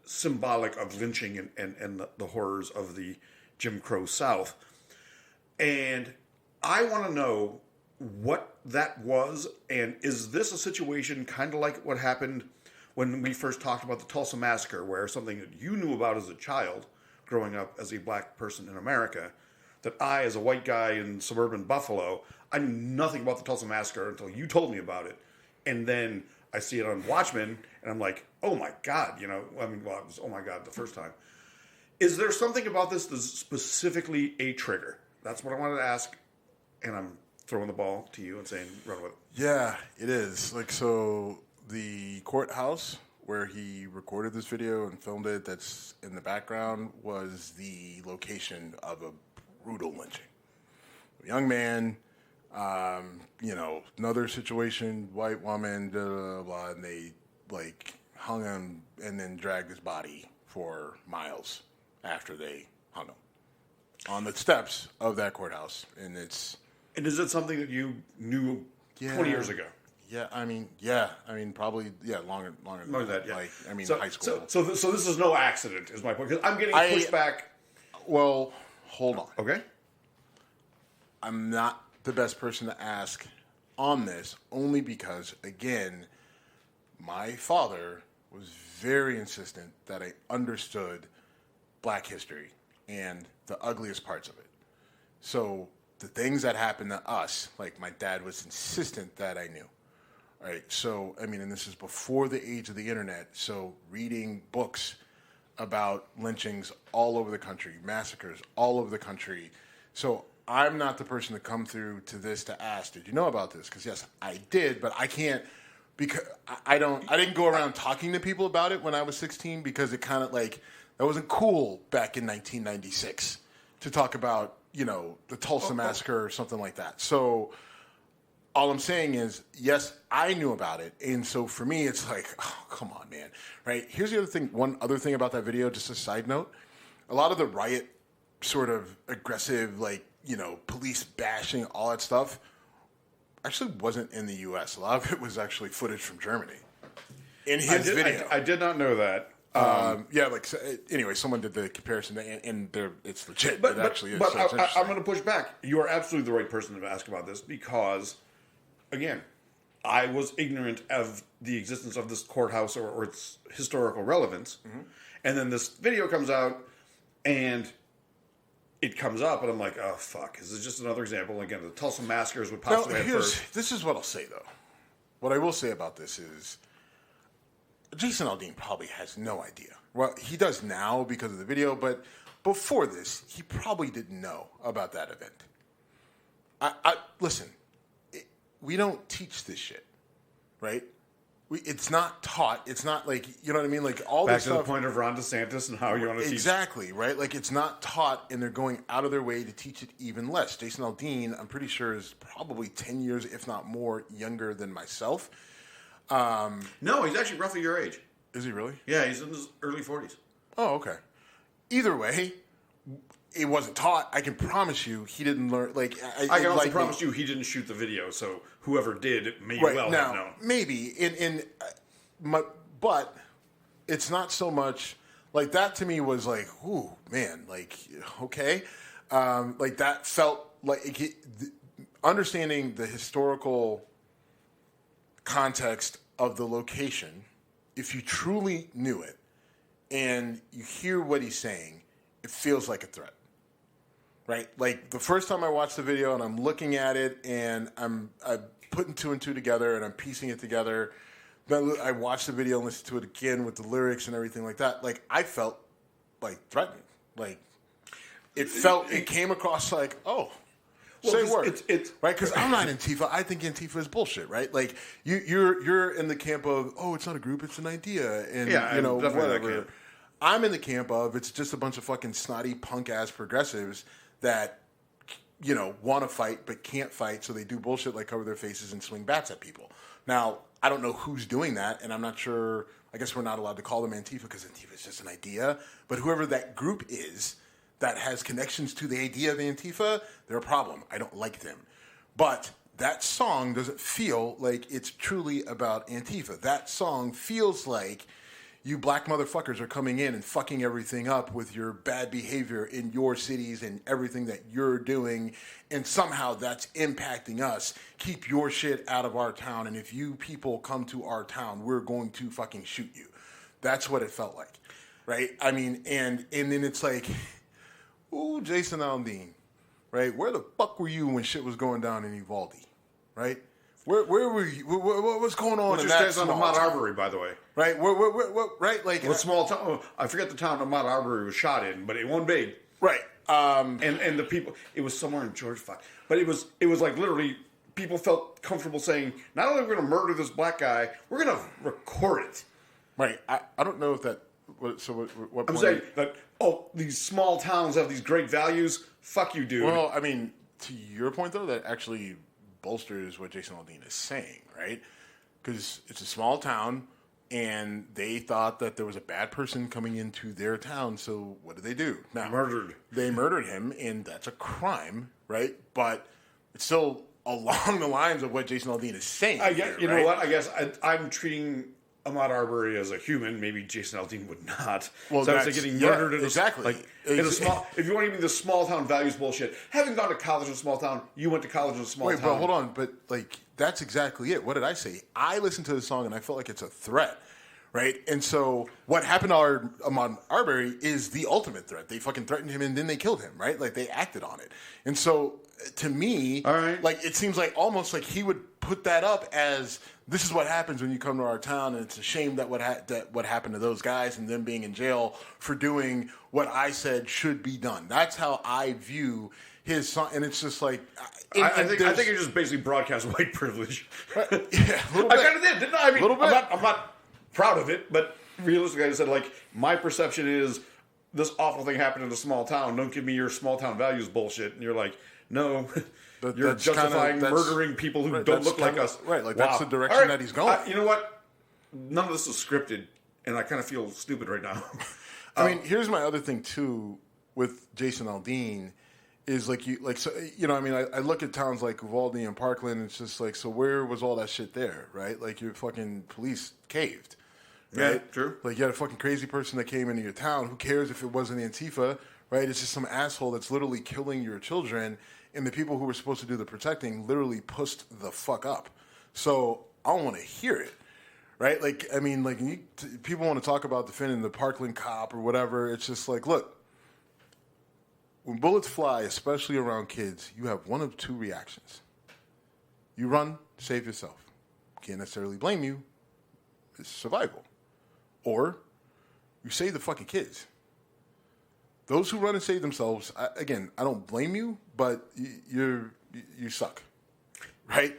symbolic of lynching and the horrors of the Jim Crow South. And I want to know what that was, and is this a situation kind of like what happened when we first talked about the Tulsa Massacre, where something that you knew about as a child, growing up as a black person in America, that I, as a white guy in suburban Buffalo, I knew nothing about the Tulsa Massacre until you told me about it. And then I see it on Watchmen, and I'm like, oh my God, it was oh my God the first time. Is there something about this that's specifically a trigger? That's what I wanted to ask, and I'm throwing the ball to you and saying, run with it. Yeah, it is. So the courthouse where he recorded this video and filmed it, that's in the background, was the location of a brutal lynching. A young man, another situation, white woman, blah, blah, blah, and they hung him and then dragged his body for miles after they hung him on the steps of that courthouse. And is it something that you knew 20 years ago? Yeah, probably, longer than that. Yeah. High school. So this is no accident, is my point. Because I'm getting pushback. Well, hold on. Okay. I'm not the best person to ask on this, only because, again, my father was very insistent that I understood black history and the ugliest parts of it. So the things that happened to us, like my dad was insistent that I knew. All right. So, and this is before the age of the internet. So reading books about lynchings all over the country, massacres all over the country. So I'm not the person to come through to this to ask, did you know about this? Because yes, I did, but I can't, because I didn't go around talking to people about it when I was 16, because it kind of that wasn't cool back in 1996 to talk about, the Tulsa Massacre or something like that. So all I'm saying is, yes, I knew about it. And so for me, it's like, oh, come on, man. Right? Here's the other thing. One other thing about that video, just a side note. A lot of the riot sort of aggressive, police bashing, all that stuff, actually wasn't in the U.S. A lot of it was actually footage from Germany. In his video. I did not know that. Anyway, someone did the comparison, and it's legit. But, it actually is. But so I'm going to push back. You are absolutely the right person to ask about this because, again, I was ignorant of the existence of this courthouse or its historical relevance. Mm-hmm. And then this video comes out, and it comes up, and I'm like, oh, fuck. This is just another example. Again, the Tulsa Massacres would possibly have first. This is what I'll say, though. What I will say about this is, Jason Alrdean probably has no idea. Well, he does now because of the video, but before this, he probably didn't know about that event. Listen, we don't teach this shit, right? It's not taught. It's not you know what I mean? All Back this to stuff. The point of Ron DeSantis and how you want to teach. Exactly, right? It's not taught, and they're going out of their way to teach it even less. Jason Alrdean, I'm pretty sure, is probably 10 years, if not more, younger than myself. No, he's actually roughly your age. Is he really? Yeah, he's in his early 40s. Oh, okay. Either way, it wasn't taught. I can promise you he didn't learn. I can also promise you he didn't shoot the video, so whoever did may well have known. Maybe. But it's not so much that to me was ooh, man, okay. That felt understanding the historical context of the location, if you truly knew it and you hear what he's saying, it feels like a threat, right? The first time I watched the video and I'm looking at it and I'm putting two and two together and I'm piecing it together. Then I watched the video and listened to it again with the lyrics and everything like that. I felt threatened. It came across oh. Say word. It's right, because I'm not Antifa. I think Antifa is bullshit, right? Like you're in the camp of, oh, it's not a group, it's an idea, and whatever. I'm in the camp of, it's just a bunch of fucking snotty punk ass progressives that want to fight but can't fight, so they do bullshit like cover their faces and swing bats at people. Now, I don't know who's doing that, and I'm not sure. I guess we're not allowed to call them Antifa because Antifa is just an idea. But whoever that group is that has connections to the idea of Antifa, they're a problem. I don't like them. But that song doesn't feel like it's truly about Antifa. That song feels like you black motherfuckers are coming in and fucking everything up with your bad behavior in your cities and everything that you're doing, and somehow that's impacting us. Keep your shit out of our town, and if you people come to our town, we're going to fucking shoot you. That's what it felt like, right? I mean, and then it's like, ooh, Jason Alrdean, right? Where the fuck were you when shit was going down in Uvalde, right? Where were you? What was going on in that small town? on Ahmaud Arbery, by the way. Right? Right? Like a small town. I forget the town Ahmaud Arbery was shot in, but it wasn't big. Right. And the people. It was somewhere in Georgia. But it was like literally people felt comfortable saying, not only are we going to murder this black guy, we're going to record it. Right. I don't know if that. So what I'm saying that these small towns have these great values. Fuck you, dude. Well, I mean, to your point though, that actually bolsters what Jason Alrdean is saying, right? Because it's a small town, and they thought that there was a bad person coming into their town, so what did they do? Now, They murdered him, and that's a crime, right? But it's still along the lines of what Jason Alrdean is saying. You know what? I guess I'm treating Ahmaud Arbery as a human. Maybe Jason Alrdean would not. Well, so it's getting murdered in exactly. in a small. If you want to give me the small town values bullshit, having gone to college in a small town, you went to college in a small town. Wait, but hold on. But like, that's exactly it. What did I say? I listened to the song and I felt like it's a threat, right? And so what happened to Ahmaud Arbery is the ultimate threat. They fucking threatened him and then they killed him, right? Like they acted on it. And so to me, all right, like it seems like almost like he would put that up as, this is what happens when you come to our town, and it's a shame that what happened to those guys and them being in jail for doing what I said should be done. That's how I view his song, and it's just like I think you just basically broadcast white privilege. Right, yeah, a little bit. I kind of did, didn't I? I mean, little bit. I'm not proud of it, but realistically, I said like my perception is this awful thing happened in a small town. Don't give me your small town values bullshit, and you're like, no. You're justifying murdering people who don't look like us. Right, like that's the direction that he's going. You know what? None of this is scripted, and I kind of feel stupid right now. I mean, here's my other thing, too, with Jason Alrdean, is like, I mean, I look at towns like Uvalde and Parkland, and it's just like, so where was all that shit there, right? Like, your fucking police caved. Right? Yeah, true. Like, you had a fucking crazy person that came into your town. Who cares if it wasn't Antifa, right? It's just some asshole that's literally killing your children. And the people who were supposed to do the protecting literally pussed the fuck up. So I don't want to hear it, right? Like, I mean, like people want to talk about defending the Parkland cop or whatever. It's just like, look, when bullets fly, especially around kids, you have one of two reactions. You run, save yourself. Can't necessarily blame you. It's survival. Or you save the fucking kids. Those who run and save themselves, I don't blame you, but you suck, right?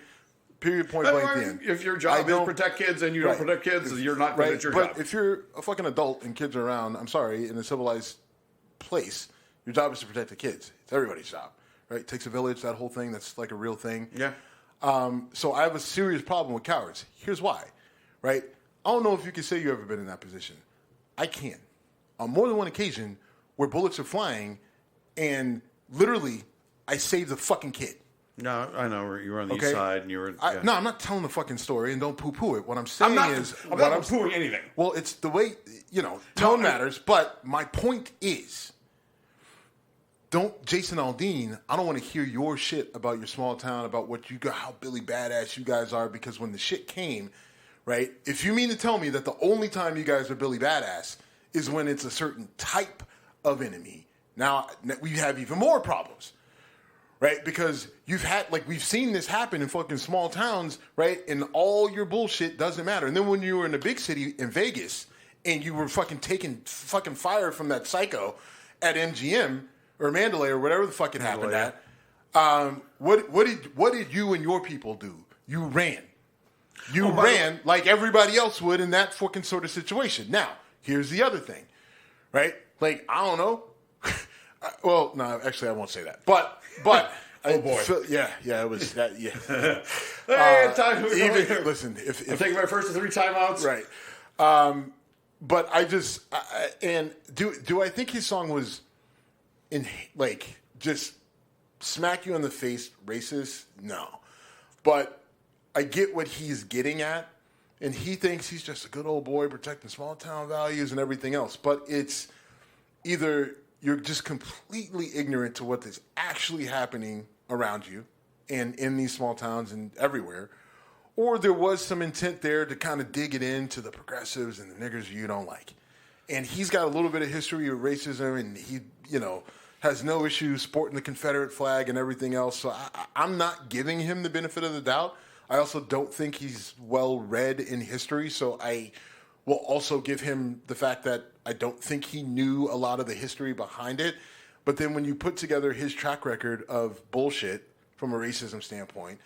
Period, point blank, the end. If your job is protect kids and you don't protect kids, you're not good at your job. But if you're a fucking adult and kids are around, I'm sorry, in a civilized place, your job is to protect the kids. It's everybody's job, right? It takes a village, that whole thing, that's like a real thing. Yeah. So I have a serious problem with cowards. Here's why, right? I don't know if you can say you've ever been in that position. I can. On more than one occasion, where bullets are flying, and literally, I saved the fucking kid. No, I know. You were on the east side, and you were... Yeah. No, I'm not telling the fucking story, and don't poo-poo it. What I'm saying is... I'm not poo-pooing anything. Well, it's the way, tone matters, but my point is, Jason Alrdean, I don't want to hear your shit about your small town, about what you got, how Billy Badass you guys are, because when the shit came, right, if you mean to tell me that the only time you guys are Billy Badass is when it's a certain type of enemy. Now we have even more problems, right? Because we've seen this happen in fucking small towns, right? And all your bullshit doesn't matter. And then when you were in a big city in Vegas and you were fucking taking fucking fire from that psycho at MGM or Mandalay or whatever the fuck it happened at, What did you and your people do? You ran. You ran like everybody else would in that fucking sort of situation. Now, here's the other thing, right? Like, I don't know. Well, no, actually, I won't say that. But oh boy, it was that. Yeah. Listen, if I'm taking my first of 3 timeouts, right? But do I think his song was just smack you in the face racist? No, but I get what he's getting at, and he thinks he's just a good old boy protecting small town values and everything else. But it's either you're just completely ignorant to what is actually happening around you and in these small towns and everywhere, or there was some intent there to kind of dig it into the progressives and the niggers you don't like. And he's got a little bit of history of racism, and he, has no issue sporting the Confederate flag and everything else. So I'm not giving him the benefit of the doubt. I also don't think he's well read in history, so I will also give him the fact that I don't think he knew a lot of the history behind it. But then when you put together his track record of bullshit from a racism standpoint,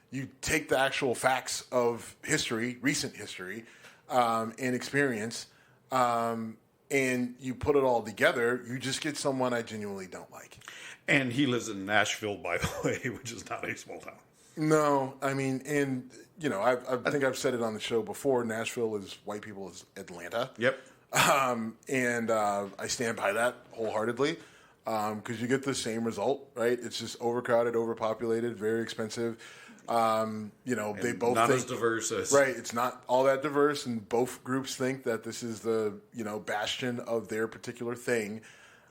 you take the actual facts of history, recent history, and experience, and you put it all together, you just get someone I genuinely don't like. And he lives in Nashville, by the way, which is not a small town. No, I mean, and I think I've said it on the show before. Nashville is white people's Atlanta. Yep. And I stand by that wholeheartedly because you get the same result, right? It's just overcrowded, overpopulated, very expensive. They both not think, as diverse as right. It's not all that diverse, and both groups think that this is the bastion of their particular thing.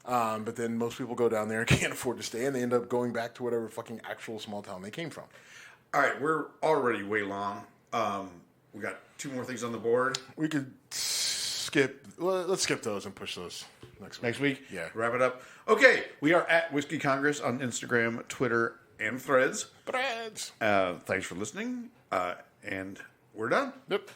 But then most people go down there and can't afford to stay, and they end up going back to whatever fucking actual small town they came from. All right, we're already way long. We got 2 more things on the board. We could skip. Well, let's skip those and push those next week. Next week? Yeah. Wrap it up. Okay, we are at Whiskey Congress on Instagram, Twitter, and Threads. Threads. Thanks for listening, and we're done. Yep.